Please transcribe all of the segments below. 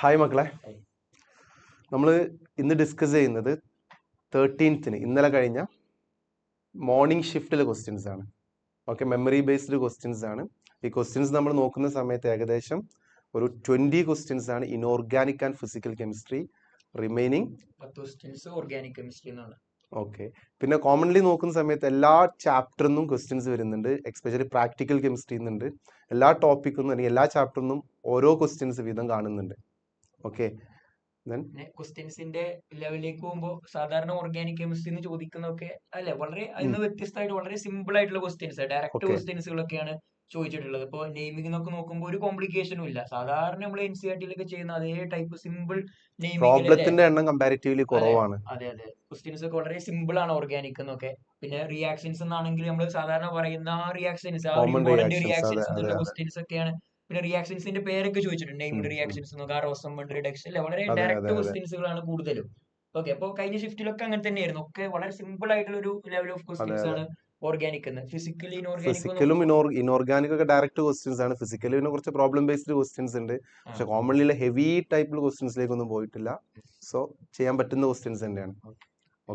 Hi മക്കളെ, നമ്മൾ ഇന്ന് ഡിസ്കസ് ചെയ്യുന്നത് 13th ഇന്നലെ കഴിഞ്ഞ മോർണിംഗ് ഷിഫ്റ്റിലെ ക്വസ്റ്റ്യൻസ് ആണ്. ഓക്കെ, മെമ്മറി ബേസ്ഡ് ക്വസ്റ്റ്യൻസ് ആണ്. ഈ ക്വസ്റ്റ്യൻസ് നമ്മൾ നോക്കുന്ന സമയത്ത് ഏകദേശം ഒരു 20 ക്വസ്റ്റ്യൻസ് ആണ് inorganic and physical chemistry, remaining 10 questions organic chemistry എന്നാണ്. ഓക്കെ, പിന്നെ കോമൺലി നോക്കുന്ന സമയത്ത് എല്ലാ ചാപ്റ്ററിനും ക്വസ്റ്റ്യൻസ് വരുന്നുണ്ട്, എക്സ്പെഷ്യലി പ്രാക്ടിക്കൽ കെമിസ്ട്രി എന്നുണ്ട്. എല്ലാ ടോപ്പിക്കും അല്ലെങ്കിൽ എല്ലാ ചാപ്റ്ററിനും ഓരോ ക്വസ്റ്റ്യൻസ് വീതം കാണുന്നുണ്ട്. ഓക്കെ, ക്വസ്റ്റ്യൻസിന്റെ ലെവലിലേക്ക് പോകുമ്പോൾ സാധാരണ ഓർഗാനിക് കെമിസ്ട്രി എന്ന് ചോദിക്കുന്നതൊക്കെ അല്ലെ വളരെ അതിന് വ്യത്യസ്തമായിട്ട് വളരെ സിമ്പിൾ ആയിട്ടുള്ള ക്വസ്റ്റ്യൻസ്, ഡയറക്റ്റ് ക്വസ്റ്റ്യൻസുകളൊക്കെയാണ് ചോദിച്ചിട്ടുള്ളത്. ഇപ്പോൾ നെയിമിംഗ് എന്നൊക്കെ നോക്കുമ്പോൾ ഒരു കോംപ്ലിക്കേഷനും ഇല്ല. സാധാരണ നമ്മൾ NCERT-യിലൊക്കെ ചെയ്യുന്ന അതേ ടൈപ്പ് സിമ്പിൾ പ്രോബ്ലത്തിന്റെ എണ്ണം കമ്പാരിറ്റീവ്ലി കുറവാണ്. അതെ, ക്വസ്റ്റ്യൻസ് ഒക്കെ വളരെ സിമ്പിൾ ആണ് ഓർഗാനിക് എന്നൊക്കെ. പിന്നെ റിയാക്ഷൻസ് എന്നാണെങ്കിൽ നമ്മൾ സാധാരണ പറയുന്ന റിയാക്ഷൻസ്, ഇമ്പോർട്ടന്റ് റിയാക്ഷൻസ് എന്നുള്ള ക്വസ്റ്റ്യൻസ് ഒക്കെയാണ്. പിന്നെ റിയാക്ഷൻസിന്റെ പേരൊക്കെ ചോദിച്ചിട്ടുണ്ട്, നെയ്മഡ് റിയാക്ഷൻസ് എന്നൊക്കെ, റോസമ്മണ്ട് റിഡക്ഷൻ അല്ലെ, വളരെ ഡയറക്റ്റ് ക്വസ്റ്റ്യൻസുകളാണ് കൂടുതലും. ഓക്കെ, അപ്പോൾ കഴിഞ്ഞ ഷിഫ്റ്റിലൊക്കെ അങ്ങനെ തന്നെയായിരുന്നു. ഒക്കെ വളരെ സിമ്പിൾ ആയിട്ടുള്ള ഒരു ലെവൽ ഓഫ് ക്വസ്റ്റ്യൻസ് ആണ് ഓർഗാനിക് എന്ന്. ഫിസിക്കലും ഇനോർഗാനിക് ഒക്കെ ഡയറക്റ്റ് ക്വസ്റ്റ്യൻസ് ആണ്. ഫിസിക്കലി പിന്നെ കുറച്ച് പ്രോബ്ലം ബേസ്ഡ് ക്വസ്റ്റ്യൻസ് ഉണ്ട്, പക്ഷെ കോമൺലി ഹെവി ടൈപ്പിൽ ക്വസ്റ്റ്യൻസിലേക്ക് ഒന്നും പോയിട്ടില്ല. സോ ചെയ്യാൻ പറ്റുന്ന ക്വസ്റ്റ്യൻസ് തന്നെയാണ്.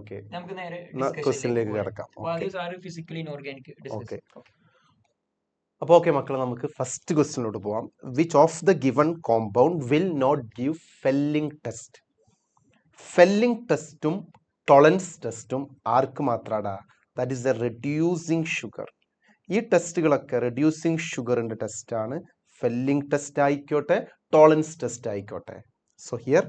ഓക്കെ, നമുക്ക് നേരെ ക്വസ്റ്റ്യനിലേക്ക് കിടക്കാം. ഓക്കെ, അപ്പോൾ ഓക്കെ മക്കളെ, നമുക്ക് ഫസ്റ്റ് ക്വസ്റ്റ്യനിലോട്ട് പോവാം. Which of the given compound will not give Fehling test? Fehling ടെസ്റ്റും ടോളറൻസ് ടെസ്റ്റും ആർക്ക് മാത്രാടാ? That is the reducing sugar. ഈ ടെസ്റ്റുകളൊക്കെ റെഡ്യൂസിങ് ഷുഗറിന്റെ ടെസ്റ്റ് ആണ്. ഫെല്ലിംഗ് ടെസ്റ്റ് ആയിക്കോട്ടെ, ടോളറൻസ് ടെസ്റ്റ് ആയിക്കോട്ടെ. സോ ഹിയർ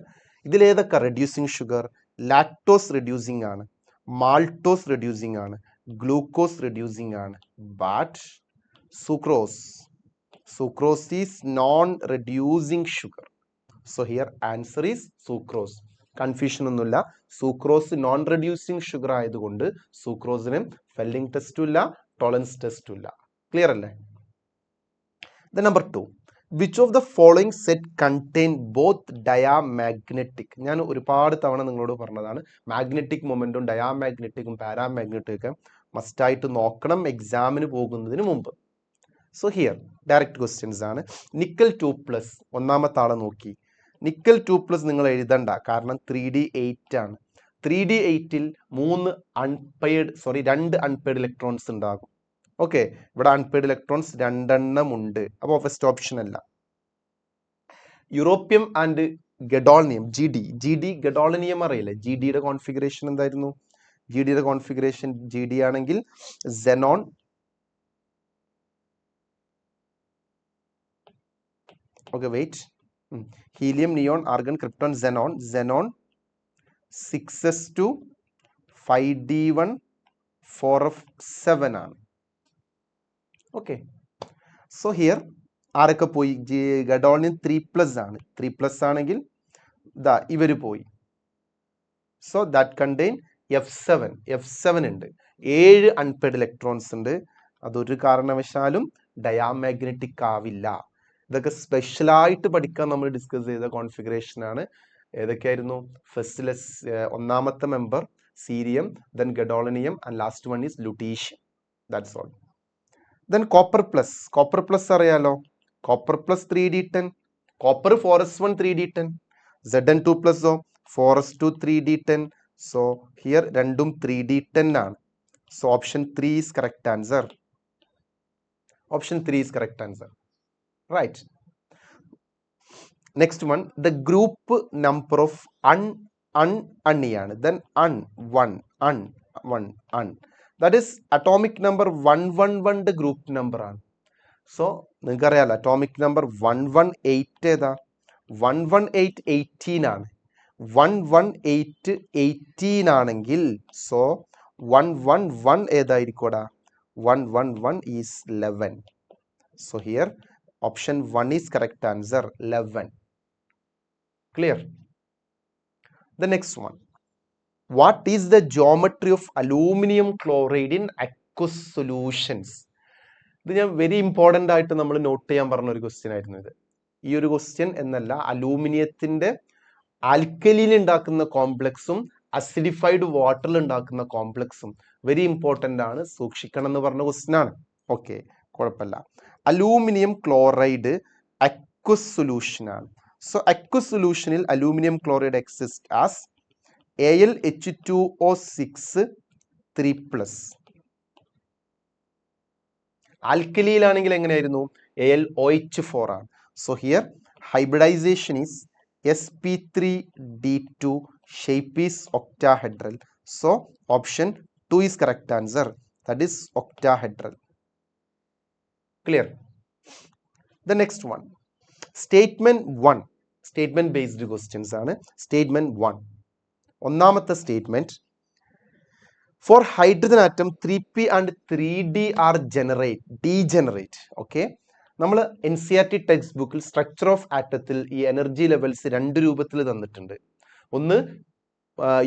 ഇതിലേതൊക്കെ റെഡ്യൂസിങ് ഷുഗർ? ലാക്ടോസ് റെഡ്യൂസിങ് ആണ്, മാൾട്ടോസ് റെഡ്യൂസിങ് ആണ്, ഗ്ലൂക്കോസ് റെഡ്യൂസിങ് ആണ്. But sucrose is non-reducing sugar. So here answer is sucrose. Confusion ഒന്നുമില്ല, സൂക്രോസ് നോൺ റെഡ്യൂസിങ് ഷുഗർ ആയതുകൊണ്ട് സൂക്രോസിന് ഫെല്ലിംഗ് ടെസ്റ്റും ഇല്ല, ടോളറൻസ് ടെസ്റ്റും ഇല്ല. ക്ലിയർ അല്ലേ? The number 2, which of the following set contain both diamagnetic. ഞാൻ ഒരുപാട് തവണ നിങ്ങളോട് പറഞ്ഞതാണ്, മാഗ്നറ്റിക് മൊമെന്റും ഡയാമാഗ്നറ്റിക്കും പാരാമാഗ്നറ്റിക്കും മസ്റ്റായിട്ട് നോക്കണം എക്സാമിന് പോകുന്നതിന് മുമ്പ്. സോ ഹിയർ ഡയറക്റ്റ് ക്വസ്റ്റ്യൻസ് ആണ്. നിക്കൽ 2+, ഒന്നാമത്തെ ആളെ നോക്കി. നിക്കൽ 2+ നിങ്ങൾ എഴുതണ്ട, കാരണം 3D8 ആണ്. 3D8-ൽ 2 അൺപെയർഡ് ഇലക്ട്രോൺസ് ഉണ്ടാകും. ഓക്കെ, ഇവിടെ അൺപെയർഡ് ഇലക്ട്രോൺസ് 2 എണ്ണം ഉണ്ട്, അപ്പോൾ ഫസ്റ്റ് ഓപ്ഷൻ അല്ല. യൂറോപ്യം ആൻഡ് ഗഡോൾനിയം, GD ഗഡോൾനിയം അറിയില്ലേ? GDയുടെ കോൺഫിഗറേഷൻ എന്തായിരുന്നു? GDയുടെ കോൺഫിഗറേഷൻ GD ആണെങ്കിൽ xenon, okay wait, helium, neon, argon, krypton, xenon 6s2 5d1 4f7 ആണ്. ഓക്കെ, സോ ഹിയർ ആരൊക്കെ പോയി? ഗഡോളിയം 3+ ആണ്. 3+ ആണെങ്കിൽ ദാ ഇവര് പോയി. സോ ദാറ്റ് കണ്ടെയ്ൻ F7 ഉണ്ട്. 7 അൺപെയർഡ് ഇലക്ട്രോൺസ് ഉണ്ട്. അതൊരു കാരണവശാലും ഡയാമാഗ്നറ്റിക് ആവില്ല. ഇതൊക്കെ സ്പെഷ്യലായിട്ട് പഠിക്കാൻ നമ്മൾ ഡിസ്കസ് ചെയ്ത കോൺഫിഗറേഷൻ ആണ്. ഏതൊക്കെയായിരുന്നു? ഫസ്റ്റ് ഒന്നാമത്തെ member cerium, then gadolinium, and last one is lutetium. That's all. Then copper plus അറിയാലോ. Copper plus 3d10, copper 4s1 3d10, Zn2+ഓ 4s2 3d10. സോ ഹിയർ രണ്ടും 3d10 ആണ്. So option 3 is correct answer. Right. Next one, the group number of unയാണ്. Then un. That is atomic number 111 group number ആണ്. So നിങ്ങൾക്ക് അറിയാലോ atomic number 118 ഏതാ? 118 18 ആണ്. 118 18 ആണെങ്കിൽ so 111 ഏതായിരിക്കൂടാ? 111 is 11. So here option 1 is correct answer, 11. Clear? The next one, what is the geometry of aluminum chloride in aqueous solutions? ഇത് ഞാൻ very important ആയിട്ട് നമ്മൾ നോട്ട് ചെയ്യാൻ പറഞ്ഞ ഒരു ക്വസ്റ്റ്യൻ ആയിരുന്നു ഇത്. ഈ ഒരു ക്വസ്റ്റ്യൻ എന്നല്ല, അലൂമിനിയത്തിന്റെ ആൽക്കലിയിൽ ഉണ്ടാക്കുന്ന കോംപ്ലക്സും അസിഡിഫൈഡ് വാട്ടറിൽ ഉണ്ടാക്കുന്ന കോംപ്ലക്സും വെരി ഇമ്പോർട്ടൻ്റ് ആണ്, സൂക്ഷിക്കണം എന്ന് പറഞ്ഞ ക്വസ്റ്റ്യൻ ആണ്. ഓക്കെ, കുഴപ്പമില്ല. അലൂമിനിയം ക്ലോറൈഡ് അക്വസ് സൊല്യൂഷൻ ആണ്. സോ aqueous സൊല്യൂഷനിൽ aluminium chloride exist as AlH2O6 3+. ആൽക്കലിയിലാണെങ്കിൽ എങ്ങനെയായിരുന്നു? AlOH4 ആണ്. So here hybridization is sp3d2, shape is octahedral. So option 2 is correct answer, that is octahedral. Clear? The next one, statement 1, statement based questions ആണ്. Statement 1, ഒന്നാമത്തെ statement, for hydrogen atom 3p and 3d are degenerate. Okay, നമ്മൾ NCERT text ബുക്കിൽ structure of ആറ്റത്തിൽ ഈ energy levels രണ്ട് രൂപത്തിൽ തന്നിട്ടുണ്ട്. ഒന്ന്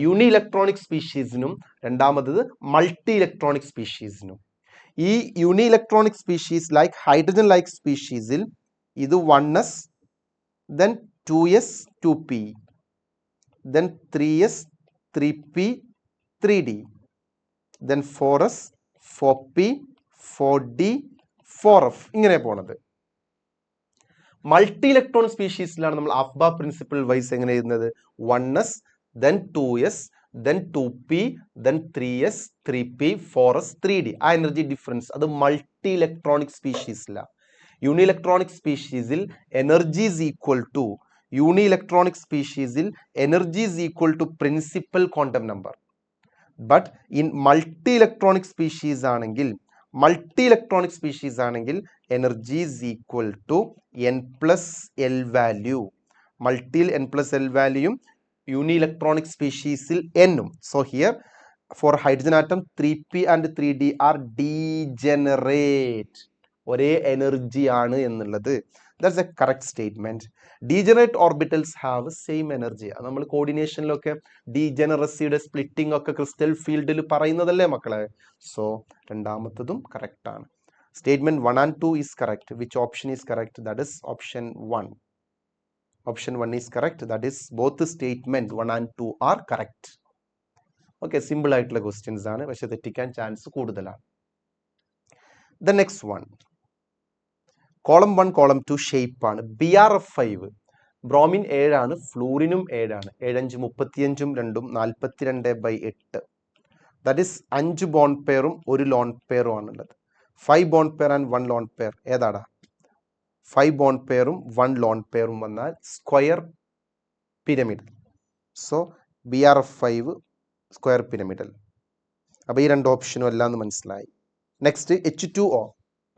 യൂണി electronic സ്പീഷീസിനും രണ്ടാമത് മൾട്ടി ഇലക്ട്രോണിക് സ്പീഷീസിനും. ഈ uni electronic species like hydrogen like സ്പീഷീസിൽ ഇത് 1s, then 2s 2p, then 3s 3p 3d, then 4s 4p 4d 4f, ഇങ്ങനെ പോണത്. മൾട്ടി ഇലക്ട്രോൺ സ്പീഷീസിലാണ് നമ്മൾ അഫ്ബ പ്രിൻസിപ്പിൾ വൈസ് എങ്ങനെ എഴുതുന്നത്? 1s, then 2s, then 2p, then 3s 3p 4s 3d. ആ energy difference അത് multi electronic സ്പീഷീസിലാണ്. Uni electronic സ്പീഷീസിൽ energy is equal to principal quantum number. But in multi electronic species ആണെങ്കിൽ energy is equal to n+l value. മൾട്ടിയിൽ n+l വാല്യൂയും uni electronic സ്പീഷീസിൽ എന്നും. So here for hydrogen atom 3p and 3d are degenerate, ഒരേ energy ആണ് എന്നുള്ളത്. That's a correct statement. Degenerate orbitals have same energy. നമ്മൾ കോർഡിനേഷനിലൊക്കെ ഡീജനറസിയുടെ സ്പ്ലിറ്റിംഗ് ഒക്കെ ക്രിസ്റ്റൽ ഫീൽഡിൽ പറയുന്നതല്ലേ മക്കളെ? സോ രണ്ടാമത്തതും കറക്റ്റ് ആണ്. Statement 1 and 2 is correct. Which option is correct? That is option 1. Option 1 is correct. That is both the statement 1 and 2 are correct. Okay, simple ആയിട്ടുള്ള questions ആണ്, പക്ഷെ തെറ്റിക്കാൻ ചാൻസ് കൂടുതലാണ്. The next one, column 1 column 2 shape ആണ്. BRF5 bromine 7 ആണ്, ഫ്ലൂറിനും 7 ആണ്. 7 5 35 2 42/8. That is 5 bond പെയറും 1 lone പെയറും ആണുള്ളത്. 5 bond pair and 1 lone pair ഏതാടാ? 5 ബോണ്ട് പെയറും 1 ലോൺ പെയറും വന്നാൽ square pyramid. So BRF5 square pyramidal. അപ്പോൾ ഈ രണ്ട് ഓപ്ഷനും എല്ലാന്ന് മനസ്സിലായി. നെക്സ്റ്റ് H2O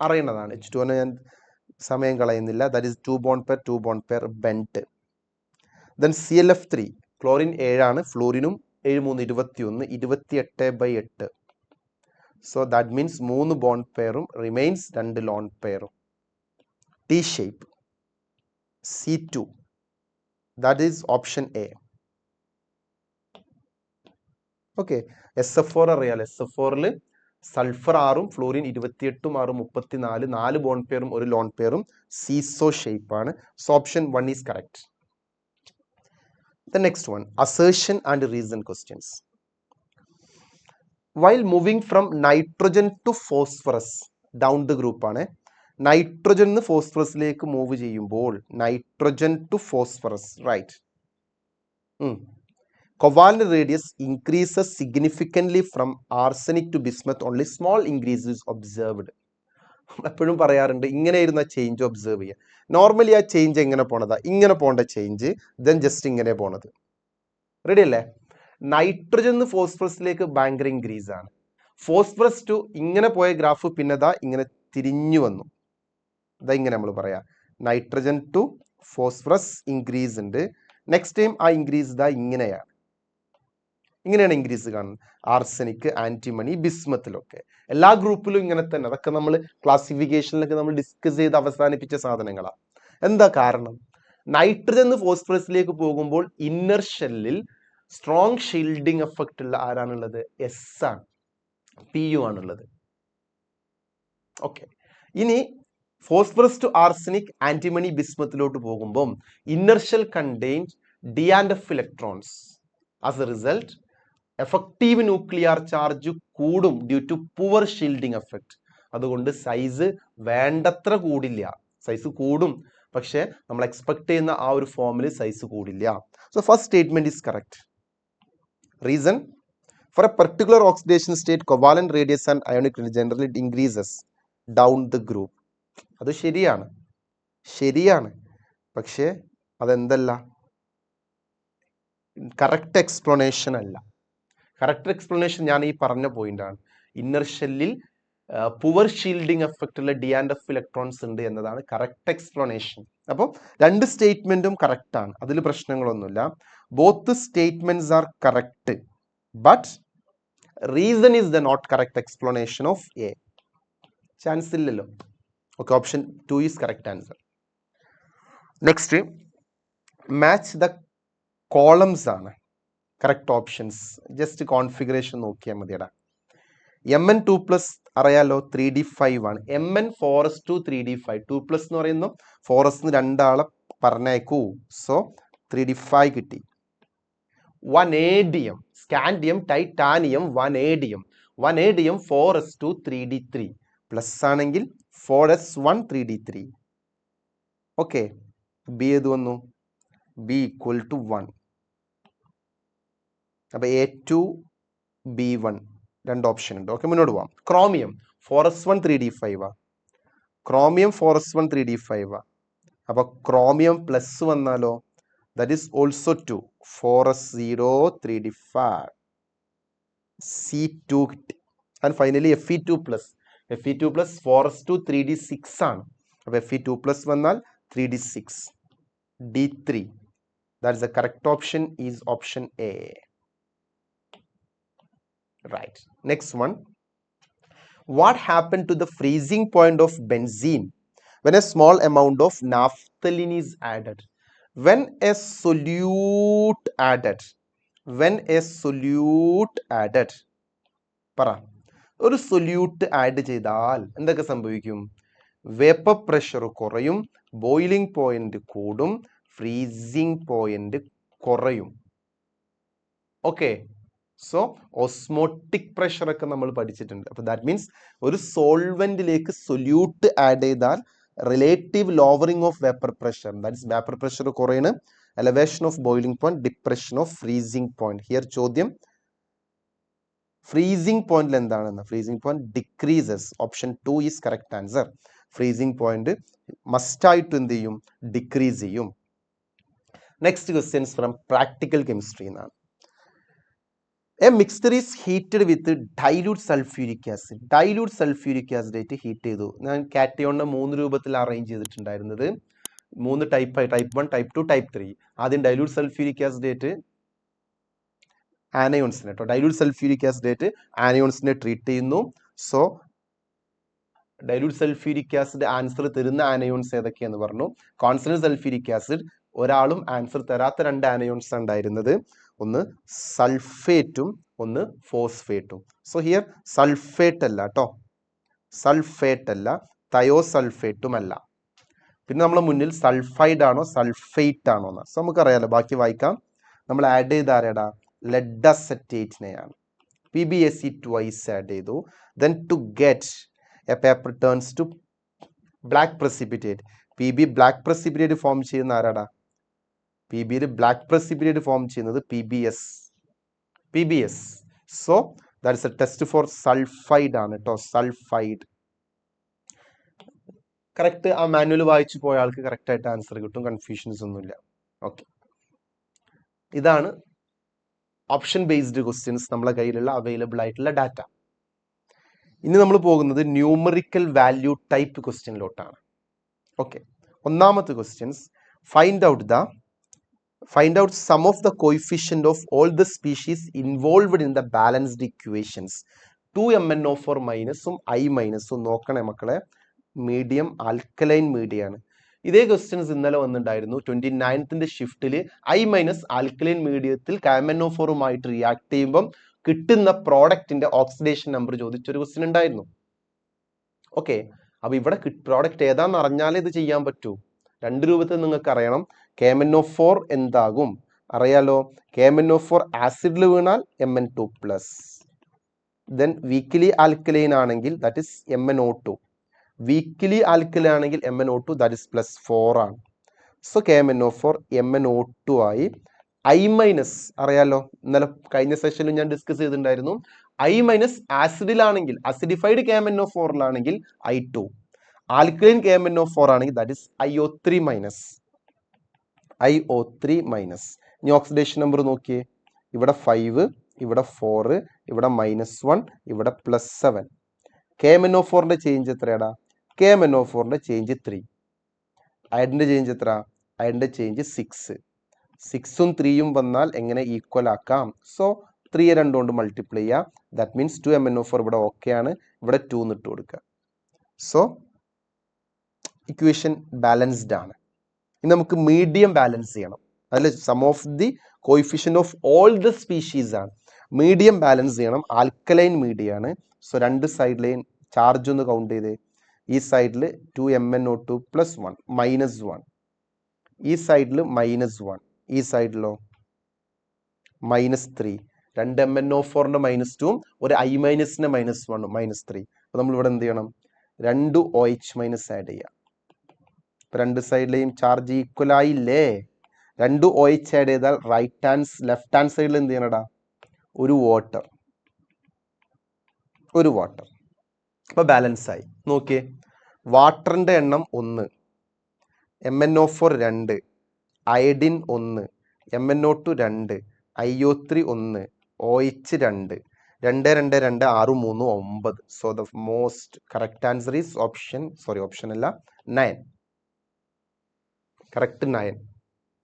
അറിയുന്നതാണ്. H2O ഞാൻ സമയം കളയുന്നില്ല. That is 2 bond pair bent. Then ClF3 chlorine 7 ആണ്, ഫ്ലൂറിനും 7 3 21 28/8. So that means 3 bond pairum remains 2 lone pairum. T shape C2, that is option A. Okay, SF4 അറിയാലോ. SF4ൽ സൾഫർ 6ഉം ഫ്ലൂറിൻ 28ഉം 6 34, 4 ബോണ്ട് പെയറും 1 ലോൺ പെയറും സീസോ ഷേപ്പ് ആണ്. So option 1 is correct. The next one, assertion and reason questions. While moving from nitrogen to phosphorus down the group ആണ്, nitrogen നിന്ന് ഫോസ്ഫറസിലേക്ക് മൂവ് ചെയ്യുമ്പോൾ nitrogen to phosphorus, right. Covalent radius increases significantly from arsenic to bismuth, only small increase is observed. എപ്പോഴും പറയാറുണ്ട് ഇങ്ങനെയായിരുന്നു ആ change observe ചെയ്യുക. Normally ആ ചേഞ്ച് എങ്ങനെ പോണതാ? ഇങ്ങനെ പോകേണ്ട ചേഞ്ച് ദെൻ ജസ്റ്റ് ഇങ്ങനെ പോണത്. റെഡി അല്ലേ? നൈട്രജൻ ഫോസ്ഫറസിലേക്ക് ഭയങ്കര ഇൻക്രീസ് ആണ്. ഫോസ്ഫറസ് ടു ഇങ്ങനെ പോയ ഗ്രാഫ് പിന്നെതാ ഇങ്ങനെ തിരിഞ്ഞു വന്നു. ഇതാ ഇങ്ങനെ നമ്മൾ പറയാ നൈട്രജൻ ടു ഫോസ്ഫറസ് ഇൻക്രീസ് ഉണ്ട്. നെക്സ്റ്റ് ടൈം ആ ഇൻക്രീസ് ഇതാ ഇങ്ങനെയാണ് ഇൻക്രീസ് കാണുന്നത്. ആർസനിക്, ആന്റിമണി, ബിസ്മത്തിലൊക്കെ എല്ലാ ഗ്രൂപ്പിലും ഇങ്ങനെ തന്നെ. അതൊക്കെ നമ്മൾ ക്ലാസിഫിക്കേഷനിലൊക്കെ നമ്മൾ ഡിസ്കസ് ചെയ്ത് അവസാനിപ്പിച്ച സാധനങ്ങളാണ്. എന്താ കാരണം? നൈട്രജൻ ഫോസ്ഫറസിലേക്ക് പോകുമ്പോൾ ഇന്നർ ഷെല്ലിൽ സ്ട്രോങ് ഷീൽഡിങ് എഫക്റ്റ് ഉള്ള ആരാണുള്ളത്? എസ് ആണ്, PU ആണുള്ളത്. ഓക്കെ, ഇനി ഫോസ്ഫറസ് ടു ആർസനിക്, ആന്റിമണി, ബിസ്മത്തിലോട്ട് പോകുമ്പോൾ inner shell contains D and F electrons. As a result effective nuclear charge കൂടും due to poor shielding effect. അതുകൊണ്ട് സൈസ് വേണ്ടത്ര കൂടില്ല, സൈസ് കൂടും പക്ഷേ നമ്മൾ എക്സ്പെക്ട് ചെയ്യുന്ന ആ ഒരു ഫോമിൽ സൈസ് കൂടില്ല. So first statement is correct. Reason, for a particular oxidation state covalent radius and ionic radius generally it increases down the group. അത് ശരിയാണ്, പക്ഷേ അതെന്തല്ല, കറക്റ്റ് എക്സ്പ്ലനേഷൻ അല്ല. കറക്റ്റ് എക്സ്പ്ലനേഷൻ ഞാൻ ഈ പറഞ്ഞ പോയിന്റാണ്. ഇന്നർ ഷെല്ലിൽ പുവർ ഷീൽഡിംഗ് എഫക്റ്റ് ഉള്ള ഡി ആൻഡ് എഫ് ഇലക്ട്രോൺസ് ഉണ്ട് എന്നതാണ് കറക്റ്റ് എക്സ്പ്ലനേഷൻ. അപ്പോൾ രണ്ട് സ്റ്റേറ്റ്മെന്റും കറക്റ്റ് ആണ്, അതിൽ പ്രശ്നങ്ങളൊന്നുമില്ല. Both statements are correct, but reason is the not correct explanation of A. Chance ഇല്ലല്ലോ. Okay, option 2 is correct answer. Next, match the columns ആണ് കറക്റ്റ് ഓപ്ഷൻസ്. ജസ്റ്റ് കോൺഫിഗറേഷൻ നോക്കിയാൽ മതിയടാ. Mn2+ അറിയാലോ 3d5 ആണ്. Mn 4s2 3d5. 2+ എന്ന് പറയുന്നു 4s രണ്ടാളെ പറഞ്ഞേക്കൂ. So 3d5 കിട്ടി. Vanadium, scandium, titanium, vanadium. Vanadium 4s2 3d3 plus ആണെങ്കിൽ 4s1 3d3. ഓക്കെ, ബി ഏത് വന്നു? B equal to 1. അപ്പൊ A2 B1 രണ്ട് ഓപ്ഷൻ ഉണ്ട്. ഓക്കെ, മുന്നോട്ട് പോവാം. Chromium 4s1 3d5 chromium 4s1 3d5 അപ്പൊ ക്രോമിയം പ്ലസ് വന്നാലോ, that is also 2 4s0 3d5 C2 കിട്ടി. And finally Fe2+ 4s2 3d6 ആണ്. അപ്പൊ Fe2+ വന്നാൽ 3d6 D3. That is the correct option is option A. Right. Next one. What happened to the freezing point of benzene when a small amount of naphthalene is added? When a solute added. പറ, ഒരു solute add ചെയ്താൽ എന്തൊക്കെ സംഭവിക്കും? Vapour pressure കുറയും, boiling point കൂടും, freezing point കുറയും. Okay, so osmotic pressure ഒക്കെ നമ്മൾ പഠിച്ചിട്ടുണ്ട്. അപ്പോൾ ദാറ്റ് മീൻസ് ഒരു സോൾവെന്റിലേക്ക് സൊല്യൂട്ട് ആഡ് ചെയ്താൽ relative lowering of vapour pressure, that is vapour pressure കുറയുന്നു, elevation of boiling point, depression of freezing point. Here ചോദ്യം ഫ്രീസിംഗ് പോയിന്റിൽ എന്താണെന്ന്. Freezing point decreases. Option 2 is correct answer. Freezing point മസ്റ്റായിട്ട് എന്ത് ചെയ്യും? ഡിക്രീസ് ചെയ്യും. Next questions from practical chemistry എന്നാണ്. A mixture is heated with dilute sulphuric acid. Dilute sulphuric acid ആയിട്ട് heat ചെയ്തു. ഞാൻ കാറ്റയോണിനെ 3 രൂപത്തിൽ അറേഞ്ച് ചെയ്തിട്ടുണ്ടായിരുന്നത്. 3 ടൈപ്പ്, ടൈപ്പ് 1, ടൈപ്പ് 2, ടൈപ്പ് 3. ആദ്യം ഡൈല്യൂട്ട് സൾഫ്യൂരിക് ആസിഡ് ആയിട്ട് ആനയോൺസിനെ കേട്ടോ, ഡൈല്യൂട്ട് സൾഫ്യൂരിക് ആസിഡ് ആയിട്ട് ആനയോൺസിനെ ട്രീറ്റ് ചെയ്യുന്നു. So dilute sulphuric acid answer തരുന്ന ആനയോൺസ് ഏതൊക്കെയാന്ന് പറഞ്ഞു. കോൺസ്റ്റന്റ് സൾഫ്യൂരിക് ആസിഡ് ഒരാളും ആൻസർ തരാത്ത 2 ആനയോൺസ് ഉണ്ടായിരുന്നത്. ഒന്ന് സൾഫേറ്റും ഒന്ന് ഫോസ്ഫേറ്റും. സോ ഹിയർ സൾഫേറ്റ് അല്ല കേട്ടോ, സൾഫേറ്റ് അല്ല, തയോസൾഫേറ്റും അല്ല. പിന്നെ നമ്മളെ മുന്നിൽ സൾഫൈഡ് ആണോ സൾഫേറ്റ് ആണോ എന്ന്. സോ നമുക്കറിയാലോ, ബാക്കി വായിക്കാം. നമ്മൾ ആഡ് ചെയ്ത ആരേടാ? ലെഡ് അസറ്റേറ്റിനെയാണ്. PbAc twice ആഡ് ചെയ്തു. Then to get a paper turns to black precipitate. Pb black precipitate form ചെയ്യുന്ന ആരാടാ? Pbയിൽ ബ്ലാക്ക് പ്രസിപ്പിറ്റേറ്റ് ഫോം ചെയ്യുന്നത് PbS. So that is a test for sulphide ആണ് കേട്ടോ, സൾഫൈഡ്. കറക്റ്റ് ആ മാനുവൽ വായിച്ചു പോയ ആൾക്ക് കറക്റ്റ് ആയിട്ട് ആൻസർ കിട്ടും, കൺഫ്യൂഷൻസ് ഒന്നുമില്ല. ഓക്കെ, ഇതാണ് ഓപ്ഷൻ ബേസ്ഡ് ക്വസ്റ്റ്യൻസ് നമ്മളെ കയ്യിലുള്ള അവൈലബിൾ ആയിട്ടുള്ള ഡാറ്റ. ഇനി നമ്മൾ പോകുന്നത് ന്യൂമറിക്കൽ വാല്യൂ ടൈപ്പ് ക്വസ്റ്റ്യനിലോട്ടാണ്. ഓക്കെ, ഒന്നാമത്തെ questions, find out sum of the coefficient of all the species involved in the balanced equations. 2MnO4 മൈനസും I മൈനസും നോക്കണേ മക്കളെ. മീഡിയം ആൽക്കലൈൻ മീഡിയമാണ്. ഇതേ ക്വസ്റ്റ്യൻസ് ഇന്നലെ വന്നിട്ടുണ്ടായിരുന്നു. 29th ഷിഫ്റ്റിൽ I മൈനസ് ആൽക്കലൈൻ മീഡിയത്തിൽ KMnO4 റിയാക്ട് ചെയ്യുമ്പം കിട്ടുന്ന പ്രോഡക്റ്റിന്റെ ഓക്സിഡേഷൻ നമ്പർ ചോദിച്ചൊരു ക്വസ്റ്റ്യൻ ഉണ്ടായിരുന്നു. ഓക്കെ, അപ്പൊ ഇവിടെ പ്രോഡക്റ്റ് ഏതാന്ന് അറിഞ്ഞാലേ ഇത് ചെയ്യാൻ പറ്റൂ. 2 രൂപത്തിൽ നിങ്ങൾക്ക് അറിയണം. KMnO4 എന്താകും അറിയാലോ. KMnO4 ആസിഡിൽ വീണാൽ Mn2+. ദെൻ വീക്കിലി ആൽക്കലൈൻ ആണെങ്കിൽ that is MnO2. Weekly alkaline ആണെങ്കിൽ MnO2 ദാറ്റ് ഇസ് +4 ആണ്. സോ KMnO4 MnO2 ആയി. I മൈനസ് അറിയാലോ, ഇന്നലെ കഴിഞ്ഞ സെഷനിൽ ഞാൻ ഡിസ്കസ് ചെയ്തിട്ടുണ്ടായിരുന്നു. I മൈനസ് ആസിഡിലാണെങ്കിൽ, അസിഡിഫൈഡ് KMnO4ലാണെങ്കിൽ I2, ആൽക്കലൈൻ KMnO4 ആണെങ്കിൽ that is IO3 minus. IO3 minus. ഇനി ഓക്സിഡേഷൻ നമ്പർ നോക്കിയേ, ഇവിടെ 5, ഇവിടെ 4, ഇവിടെ -1, ഇവിടെ +7. KMnO4ന്റെ ചേഞ്ച് എത്രയാടാ? KMnO4ന്റെ ചേഞ്ച് 3. അയഡിന്റെ ചേഞ്ച് എത്ര? അയഡിന്റെ ചേഞ്ച് 6. 6ഉം 3യും വന്നാൽ എങ്ങനെ ഈക്വൽ ആക്കാം? സോ 3 2 കൊണ്ട് മൾട്ടിപ്ലൈ ചെയ്യുക. ദാറ്റ് മീൻസ് 2MnO4 ഇവിടെ ഓക്കെ ആണ്, ഇവിടെ 2 ഇട്ട് കൊടുക്കുക. സോ ഇക്വേഷൻ ബാലൻസ്ഡ് ആണ്. ഇനി നമുക്ക് മീഡിയം ബാലൻസ് ചെയ്യണം. അതിൽ sum of the coefficient of all the species ആണ്. മീഡിയം ബാലൻസ് ചെയ്യണം. ആൽക്കലൈൻ മീഡിയം ആണ്. സോ രണ്ട് സൈഡിലെയും ചാർജ് ഒന്ന് കൗണ്ട് ചെയ്തേ. ഈ സൈഡിൽ 2MnO2 +1 -1, ഈ സൈഡിൽ -1, ഈ സൈഡിലോ -3. 2 MnO4ന്റെ -2ഉം ഒരു I മൈനസിന്റെ -1ഉം -3. അപ്പൊ നമ്മൾ ഇവിടെ എന്ത് ചെയ്യണം? 2 OH മൈനസ് ആഡ് ചെയ്യാം. രണ്ട് സൈഡിലെയും ചാർജ് ഈക്വൽ ആയില്ലേ? 2 OH ആഡ് ചെയ്താൽ ലെഫ്റ്റ് ഹാൻഡ് സൈഡിൽ എന്ത് ചെയ്യണടാ? ഒരു വാട്ടർ. അപ്പൊ ബാലൻസ് ആയി. നോക്കിയേ, വാട്ടറിന്റെ എണ്ണം 1, MnO4 2, iodine 1, MnO2 2, IO3 1, OH 2, 2 2 2 6 3 9. So the most correct answer is option അല്ല 9. കറക്റ്റ് 9.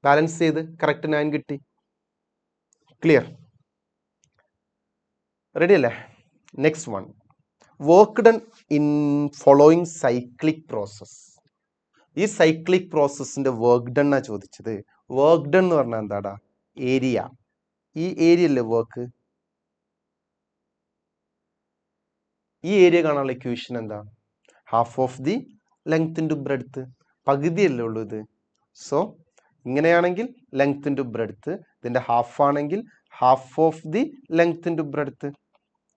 ബാലൻസ് ചെയ്ത് കറക്റ്റ് 9 കിട്ടി. ക്ലിയർ? റെഡി അല്ലേ? Next one, work done in following cyclic process. ഈ സൈക്ലിക് പ്രോസസ്സിന്റെ വർക്ക് ഡൺ ആ ചോദിച്ചത്. വർക്ക് ഡൺ എന്ന് പറഞ്ഞാൽ എന്താടാ? ഏരിയ. ഈ ഏരിയ അല്ലേ വർക്ക്? ഈ ഏരിയ കാണാനുള്ള ഇക്വേഷൻ എന്താ? Half of the length into breadth. പകുതിയല്ലേ ഉള്ളൂ ഇത്. സോ ഇങ്ങനെയാണെങ്കിൽ ലെങ്ത് ഇൻറ്റു ബ്രെഡ്ത്ത്, ഇതിന്റെ ഹാഫ് ആണെങ്കിൽ half of the length into breadth,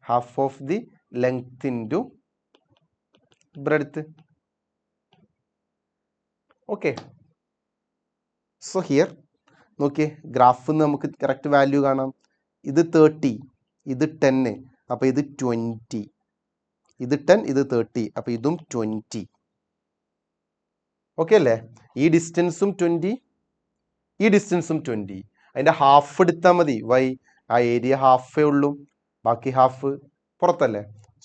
half of the length into breadth. Okay. So here നോക്കിയേ, ഗ്രാഫിൽ നിന്ന് നമുക്ക് കറക്റ്റ് വാല്യൂ കാണാം. ഇത് 30, ഇത് 10, അപ്പൊ ഇത് 20, ഇത് 10, ഇത് 30, അപ്പൊ ഇതും 20. ഓക്കെ അല്ലേ? ഈ ഡിസ്റ്റൻസും 20, ഈ ഡിസ്റ്റൻസും 20. അതിന്റെ ഹാഫ് എടുത്താൽ മതി. വൈ? ആ ഏരിയ ഹാഫേ ഉള്ളൂ, ബാക്കി ഹാഫ് പുറത്തല്ലേ.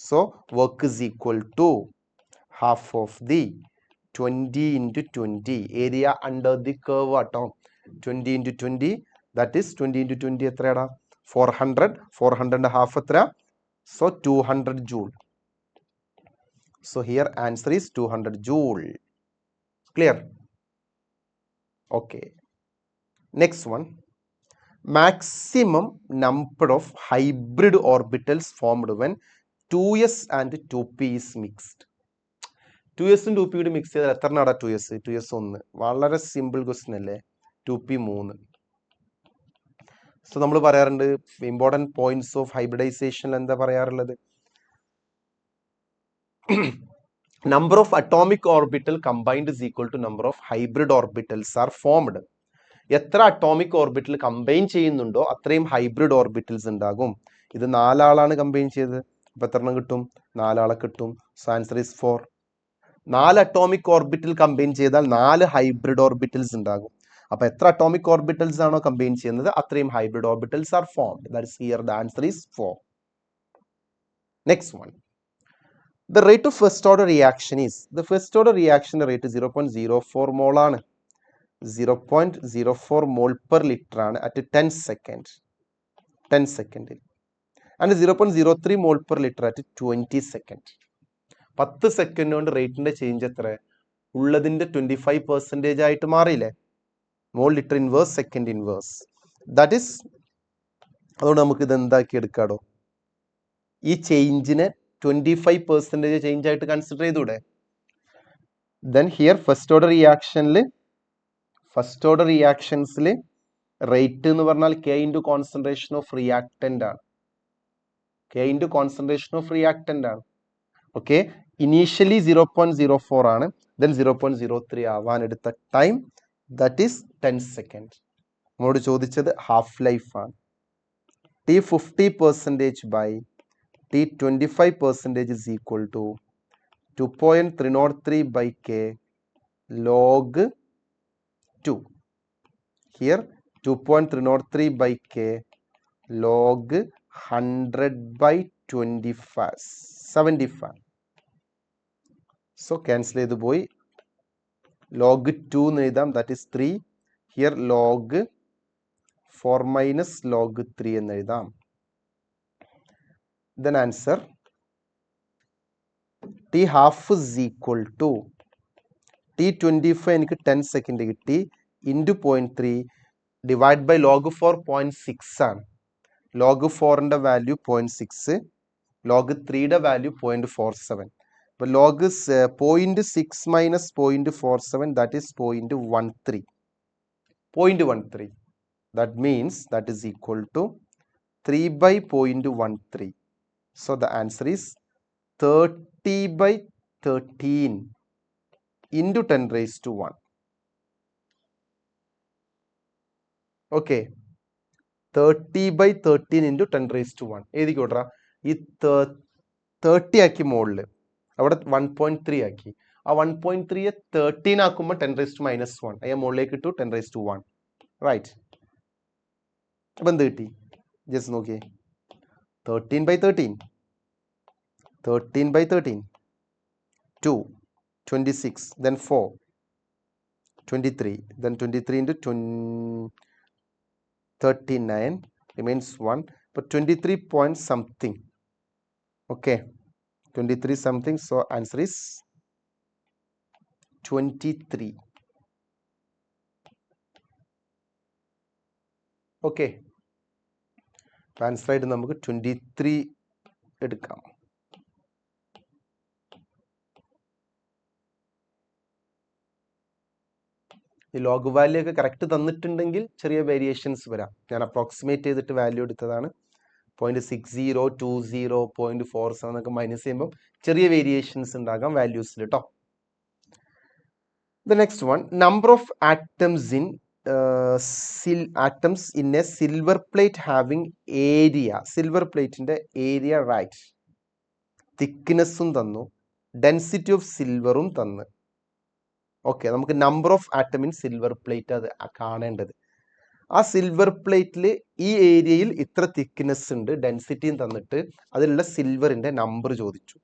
So work is equal to half of the 20 × 20. Area under the curve ആട്ടോ. 20 × 20, ദാറ്റ് ഈസ് 20 × 20 എത്രയാടാ? 400. 400ന്റെ ഹാഫ് എത്ര? So 200 joule. So here answer is 200 joule. Clear? Okay. Next one, maximum number of hybrid orbitals formed when 2s and 2p is mixed. 2s ഉം 2p കൂടി mix ചെയ്താൽ എത്ര നാടാ 2s? 2s 1. വളരെ simple question അല്ലേ? 2p 3. So നമ്മൾ പറയാറുണ്ട് important points of hybridisation എന്താ പറയാറുള്ളത്? Number of atomic orbital combined is equal to number of hybrid orbitals are formed. എത്ര അറ്റോമിക് ഓർബിറ്റൽ കമ്പൈൻ ചെയ്യുന്നുണ്ടോ അത്രയും ഹൈബ്രിഡ് ഓർബിറ്റൽസ് ഉണ്ടാകും. ഇത് 4 ആളാണ് കമ്പൈൻ ചെയ്തത്. അപ്പൊ എത്ര എണ്ണം കിട്ടും? 4 ആളെ കിട്ടും. So answer is 4. 4 atomic orbital combine ചെയ്താൽ 4 ഹൈബ്രിഡ് ഓർബിറ്റൽസ് ഉണ്ടാകും. അപ്പൊ എത്ര അറ്റോമിക് ഓർബിറ്റൽസ് ആണോ കമ്പൈൻ ചെയ്യുന്നത് അത്രയും hybrid orbitals are formed. That is here the answer is 4. Next one, the rate of first order reaction is, the first order reaction rate 0.04 mole ആണ്. 0.04 mole per liter ആണ് at 10 second. 10 second. And 0.03 mole per liter at 20 second. 10 second കൊണ്ട് റേറ്റിന്റെ change എത്ര? ഉള്ളതിന്റെ 25% ആയിട്ട് മാറിയില്ലേ? Mole litre inverse second inverse. That is, അതുകൊണ്ട് നമുക്ക് ഇത് എന്താക്കി എടുക്കാടോ? ഈ ചേഞ്ചിനെ 25% ചേഞ്ച് ആയിട്ട് കൺസിഡർ ചെയ്തൂടെ? ദെൻ ഹിയർ ഫസ്റ്റ് ഓർഡർ റിയാക്ഷൻസിൽ റേറ്റ് എന്ന് പറഞ്ഞാൽ K into concentration of reactant ആണ്. K into concentration of reactant ആണ്. ഓക്കെ, ഇനീഷ്യലി 0.04 ആണ്. ദെൻ 0.03 ആവാൻ എടുത്ത ടൈം ദാറ്റ് ഈസ് 10 സെക്കൻഡ്. നമ്മളോട് ചോദിച്ചത് ഹാഫ് ലൈഫാണ്. T 50% by T 25% is equal to 2.303 by K log 2. Here 2.303 by K log 100 by 25, 75. So cancel ചെയ്ത് പോയി. log 2 എന്ന് എഴുതാം, that is 3. Here log 4 minus log 3 എന്ന് എഴുതാം. Then answer T half is equal to T 25 എനിക്ക് 10 second കിട്ടി into 0.3 divide by log 4 0.6 ആണ്. Log 4ൻ്റെ വാല്യൂ 0.6, ലോഗ് 3യുടെ വാല്യൂ 0.47. അപ്പോൾ log 0.6 minus 0.47 that is 0.13. 0.13. That means that is equal to 3 by 0.13. So the answer is 30 by 13 into 10 raised to 1. Okay. 30 by 13 into 10 raised to 1. എഴുതിക്കോട്ടെ. ഈ 30 ആക്കി മുകളിൽ അവിടെ 1.3 ആക്കി. ആ 1.3 13 ആക്കുമ്പോൾ 10 raised to minus 1. അയ്യാ മുകളിലേക്ക് ഇട്ടു 10 raised to 1. റൈറ്റ്. അപ്പം എന്ത് കിട്ടി? ജസ്റ്റ് നോക്കിയേ. 13 by 13. 13 by 13. 2. 26. Then 4. 23. Then 23 into 39. Remains 1. But 23 point something. Okay. 23 something. So answer is 23. Okay. Answer ആയിട്ട് നമുക്ക് 23 എടുക്കാം. ഈ ലോഗ് വാല്യൂ ഒക്കെ കറക്റ്റ് തന്നിട്ടുണ്ടെങ്കിൽ ചെറിയ വേരിയേഷൻസ് വരാം. ഞാൻ അപ്രോക്സിമേറ്റ് ചെയ്തിട്ട് വാല്യൂ എടുത്തതാണ്. 0.60, 20, 0.47 എന്നൊക്കെ മൈനസ് ചെയ്യുമ്പോൾ ചെറിയ വേരിയേഷൻസ് ഉണ്ടാകാം വാല്യൂസിൽ കേട്ടോ. The next one, number of atoms in atoms in a silver plate having area. Silver പ്ലേറ്റിന്റെ ഏരിയ റൈറ്റ്, തിക്നെസ്സും തന്നു, ഡെൻസിറ്റി ഓഫ് സിൽവറും തന്നു. ഓക്കെ, നമുക്ക് number of atom in silver plate അത് കാണേണ്ടത്. ആ സിൽവർ പ്ലേറ്റിൽ ഈ ഏരിയയിൽ ഇത്ര തിക്നെസ് ഉണ്ട്, ഡെൻസിറ്റിയും തന്നിട്ട് അതിലുള്ള സിൽവറിന്റെ നമ്പർ ചോദിച്ചു.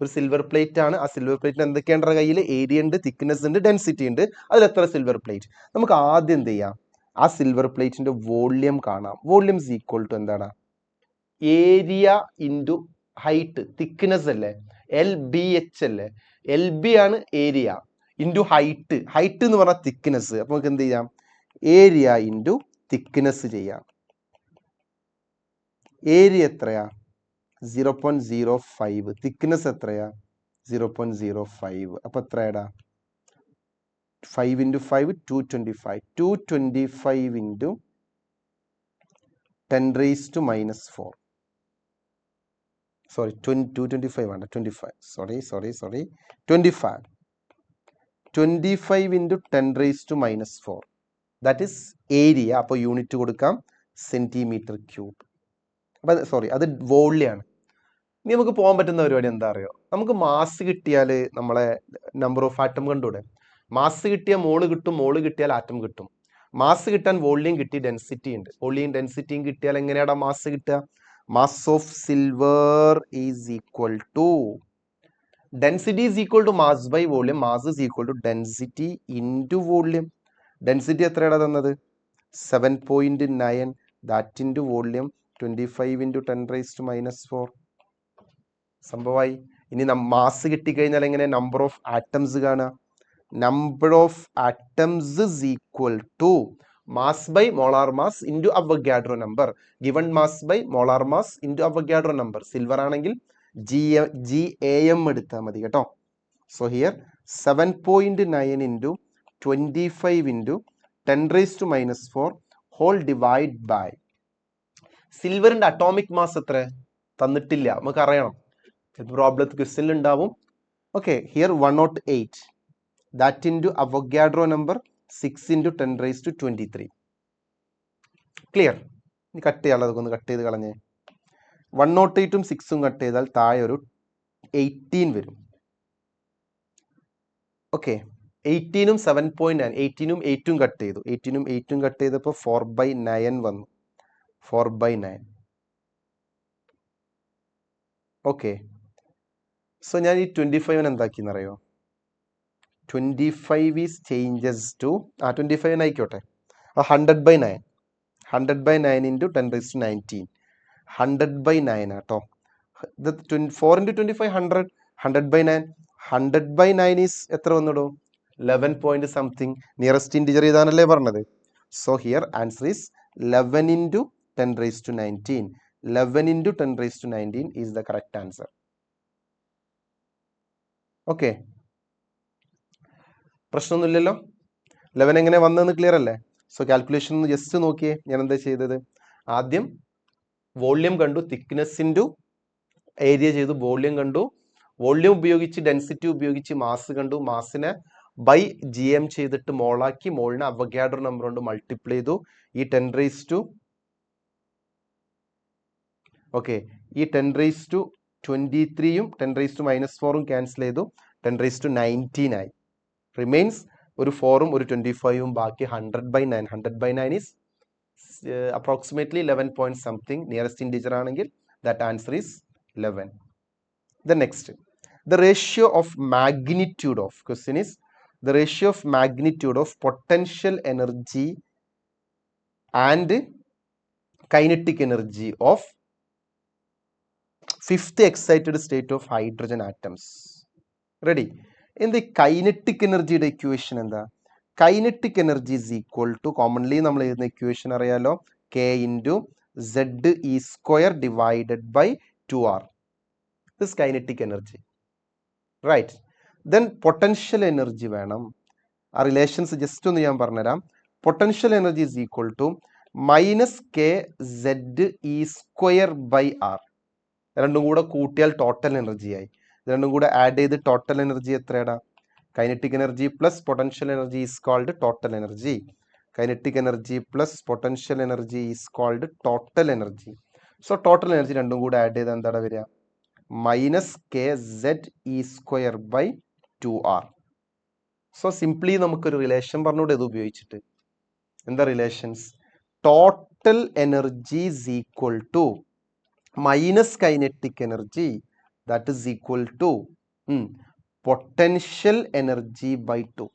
ഒരു സിൽവർ പ്ലേറ്റ് ആണ്. ആ സിൽവർ പ്ലേറ്റിന് എന്തൊക്കെയാണ് കയ്യിൽ? ഏരിയ ഉണ്ട്, തിക്നെസ് ഉണ്ട്, ഡെൻസിറ്റി ഉണ്ട്. അതിൽ എത്ര സിൽവർ പ്ലേറ്റ്? നമുക്ക് ആദ്യം എന്ത് ചെയ്യാം? ആ സിൽവർ പ്ലേറ്റിന്റെ വോള്യം കാണാം. വോള്യം ഈസ് ഈക്വൽ ടു എന്താണ്? Area into height. തിക്നെസ് അല്ലേ, LBH അല്ലേ? LB ആണ് ഏരിയ ഇൻറ്റു ഹൈറ്റ്. ഹൈറ്റ് എന്ന് പറഞ്ഞാൽ തിക്നെസ്. അപ്പൊ നമുക്ക് എന്ത് ചെയ്യാം? ഏരിയ ഇൻറ്റു തിക്നെസ് ചെയ്യാം. ഏരിയ എത്രയാ? 0.05. തിക്നെസ് എത്രയാ? 0.05. അപ്പൊ എത്രയാടാ? 5 into 5 225. 225 into 10 raised to minus 4. Sorry, 225 ആണ്. 25. Sorry. 25. 25 into 10 raised to minus 4. That is area. അപ്പോൾ യൂണിറ്റ് കൊടുക്കാം സെന്റിമീറ്റർ ക്യൂബ്. അപ്പം സോറി, അത് വോള്യാണ്. ഇനി നമുക്ക് പോകാൻ പറ്റുന്ന പരിപാടി എന്താ അറിയോ? നമുക്ക് മാസ് കിട്ടിയാൽ നമ്മളെ നമ്പർ ഓഫ് ആറ്റം കണ്ടുകൂടെ? മാസ് കിട്ടിയാൽ മോള് കിട്ടും, മോള് കിട്ടിയാൽ ആറ്റം കിട്ടും. മാസ് കിട്ടാൻ വോള്യം കിട്ടി, ഡെൻസിറ്റി ഉണ്ട്. വോള്യം ഡെൻസിറ്റിയും കിട്ടിയാൽ എങ്ങനെയാടാ മാസ് കിട്ടുക? Mass of silver is equal to density is equal to mass by volume. Mass is equal to density into volume. Density എത്രയാണ് തന്നത്? 7.9. That into volume 25 into 10 raised to minus 4. സംഭവമായി. ഇനി mass കിട്ടിക്കഴിഞ്ഞാൽ എങ്ങനെ number of atoms കാണുക? Number of atoms is equal to mass by molar mass into Avogadro number. Given mass by molar mass into Avogadro number. Silver ആണെങ്കിൽ GAM എടുത്താൽ മതി കേട്ടോ. So here 7.9 into 25 into 10 raised to minus 4 whole divide by. സിൽവറിന്റെ atomic mass എത്ര? തന്നിട്ടില്ല, നമുക്ക് അറിയണം. പ്രോബ്ലത്ത് ക്വസ്റ്റ്യനിൽ ഉണ്ടാവും. Okay, here 108. That into Avogadro number 6 into 10 raised to 23. Clear? ഇനി കട്ട് ചെയ്യാനുള്ളതൊക്കെ ഒന്ന് കട്ട് ചെയ്ത് കളഞ്ഞേ. 108ഉം 6ഉം കട്ട് ചെയ്താൽ താഴെ ഒരു 18 വരും. ഓക്കെ, 18ഉം 7.9, 18ഉം 8ഉം കട്ട് ചെയ്തു. 18ഉം 8ഉം കട്ട് ചെയ്തപ്പോൾ 4/9 വന്നു. 4/9. ഓക്കെ, സോ ഞാൻ ഈ 25 എന്താക്കിയെന്നറിയോ? 25 ഈസ് ചേഞ്ചസ് ടു 25 ആയിക്കോട്ടെ. 100/9. 100/9 into 10 raised to 19. 100/9 ആട്ടോ. ഇത് 4 into 25 100. 100/9. 100/9 ഈസ് എത്ര വന്നിടൂ? 11 point something. നിയറസ്റ്റ് ഇൻറ്റിജർ ഇതാണല്ലേ പറഞ്ഞത്. So here answer is 11 into 10 raised to 19. 11 into 10 raised to 19 is the correct answer. Okay, പ്രശ്നമൊന്നുമില്ലല്ലോ. 11 എങ്ങനെ വന്നതെന്ന് ക്ലിയർ അല്ലേ? സോ കാൽക്കുലേഷൻ ഒന്ന് ജസ്റ്റ് നോക്കിയേ. ഞാൻ എന്താ ചെയ്തത്? ആദ്യം വോള്യം കണ്ടു, തിക്നെസ് ഇൻറ്റു ഏരിയ ചെയ്തു, വോള്യം കണ്ടു, വോള്യം ഉപയോഗിച്ച് ഡെൻസിറ്റി ഉപയോഗിച്ച് മാസ് കണ്ടു, മാസിനെ ബൈ GM ചെയ്തിട്ട് മോളാക്കി, മോളിനെ അവഗാഡ്രോ നമ്പർ കൊണ്ട് മൾട്ടിപ്ലൈ ചെയ്തു. ഈ 10 raised to ഓക്കെ, ഈ 10 raised to 23യും 10 raised to -4ഉം ക്യാൻസൽ ചെയ്തു. 10 raised to 19 ആയി. റിമെയിൻസ് ഒരു 4ഉം ഒരു 25ഉം ബാക്കി 100/9. 100/9 is approximately 11 point something. Nearest integer ആണെങ്കിൽ that answer is 11. The next, the ratio of magnitude of, question is the ratio of magnitude of potential energy and kinetic energy of fifth excited state of hydrogen atoms. Ready? In the kinetic energy equation എന്താ? Kinetic energy is equal to, commonly നമ്മൾ എഴുതുന്ന equation അറിയാലോ, K into ZE² divided by 2R. This kinetic energy, right? Then potential energy വേണം. ആ relations just ഒന്ന് ഞാൻ പറഞ്ഞുതരാം. Potential energy is equal to -KZE² by R. രണ്ടും കൂടെ കൂട്ടിയാൽ ടോട്ടൽ എനർജി ആയി. രണ്ടും കൂടെ ആഡ് ചെയ്ത് ടോട്ടൽ എനർജി എത്രയാടാ? Kinetic energy plus potential energy is called total energy. Kinetic energy plus potential energy is called total energy. So total energy രണ്ടും കൂടെ ആഡ് ചെയ്താൽ എന്താണ് വരിക? -KZE² by 2R. So simply നമുക്കൊരു റിലേഷൻ പറഞ്ഞൂടെ ഇത് ഉപയോഗിച്ചിട്ട്. എന്താ relations? Total energy is equal to minus kinetic energy, that is equal to potential energy by 2.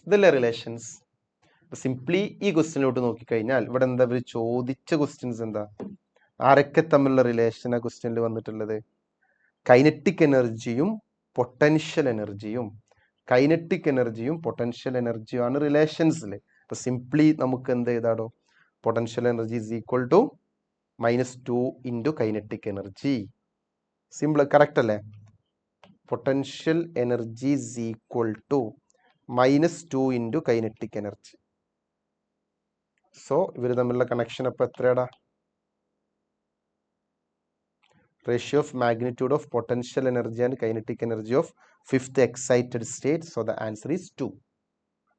ഇതല്ലേ റിലേഷൻസ്? സിംപ്ലി ഈ ക്വസ്റ്റ്യനിലോട്ട് നോക്കിക്കഴിഞ്ഞാൽ ഇവിടെ എന്താ ഇവർ ചോദിച്ച ക്വസ്റ്റ്യൻസ് എന്താ? ആരൊക്കെ തമ്മിലുള്ള റിലേഷൻ ആ ക്വസ്റ്റ്യനിൽ വന്നിട്ടുള്ളത്? കൈനറ്റിക് എനർജിയും പൊട്ടൻഷ്യൽ എനർജിയും. കൈനറ്റിക് എനർജിയും പൊട്ടൻഷ്യൽ എനർജിയും ആണ് റിലേഷൻസിൽ. അപ്പൊ സിംപ്ലി നമുക്ക് എന്ത് ചെയ്താടോ? Potential energy is equal to -2 into kinetic energy. Simple, correct അല്ലേ? Potential energy is equal to -2 into kinetic energy. So ഇവർ തമ്മിലുള്ള കണക്ഷൻ അപ്പൊ എത്രയാടാ? Ratio of magnitude of potential energy and kinetic energy of fifth excited state. So the answer is 2.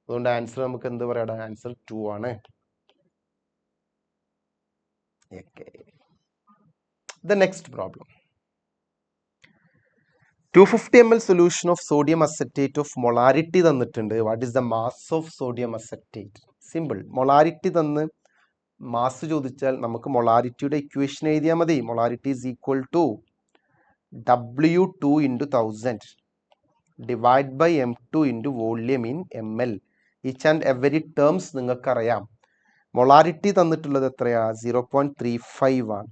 അതുകൊണ്ട് answer നമുക്ക് എന്ത് പറയാടാ? Answer 2 ആണ്. The next problem. 250 ml solution of sodium acetate of molarity തന്നിട്ടുണ്ട്. What is the mass of sodium acetate? Simple. Molarity തന്ന് mass ചോദിച്ചാൽ നമുക്ക് മൊളാരിറ്റിയുടെ equation എഴുതിയാൽ മതി. Molarity is equal to W2 into 1000 divide by M2 into volume in ml. Each and every terms നിങ്ങൾക്കറിയാം. Molarity തന്നിട്ടുള്ളത് എത്രയാ? 0.35 ആണ്.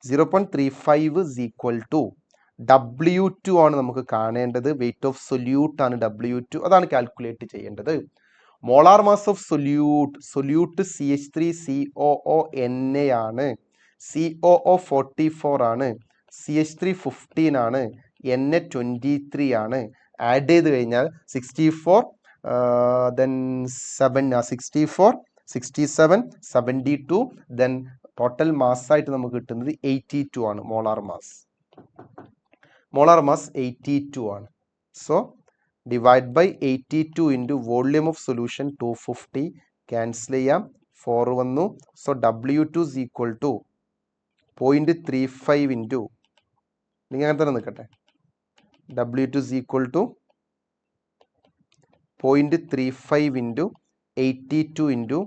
0.35 is equal to W2 ആണ് നമുക്ക് കാണേണ്ടത്. വെയിറ്റ് ഓഫ് സൊല്യൂട്ട് ആണ് W2. അതാണ് കാൽക്കുലേറ്റ് ചെയ്യേണ്ടത്. Molar mass of solute CH3COO ആണ്. COO 44 ആണ്. CH3 15 ആണ്. Na 23 ആണ്. ആഡ് ചെയ്ത് കഴിഞ്ഞാൽ 64 then 64 67 72 then ടോട്ടൽ മാസ് ആയിട്ട് നമുക്ക് കിട്ടുന്നത് 82 ആണ് മോളാർ മാസ്. മോളാർ മാസ് 82 ആണ്. So divide by 82 into volume of solution 250 cancel ചെയ്യാം. 4 വന്നു. So W2 is equal to 0.35 into, നിങ്ങൾ അങ്ങനെ തന്നെ നിൽക്കട്ടെ, W2 is equal to 0.35 into 82 into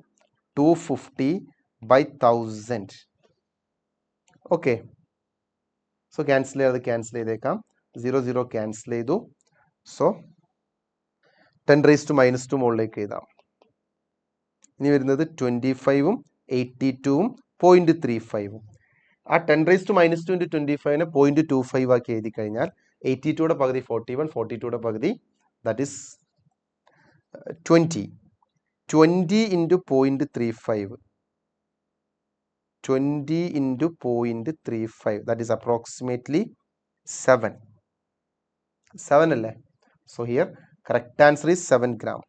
250 by 1000. Okay, so cancel ചെയ്തേക്കാം. 0 ക്യാൻസൽ ചെയ്തു. സോ 10⁻² മുകളിലേക്ക് എഴുതാം. ഇനി വരുന്നത് 25ഉം 82ഉം 0.35ഉം. ആ 10⁻² ഇൻറ്റു 25നെ 0.25 ആക്കി എഴുതി കഴിഞ്ഞാൽ 82യുടെ പകുതി 41, 42യുടെ പകുതി that is 20. 20 into 0.35, 20 into 0.35 that is approximately 7 അല്ലേ? So here correct answer is 7 gram.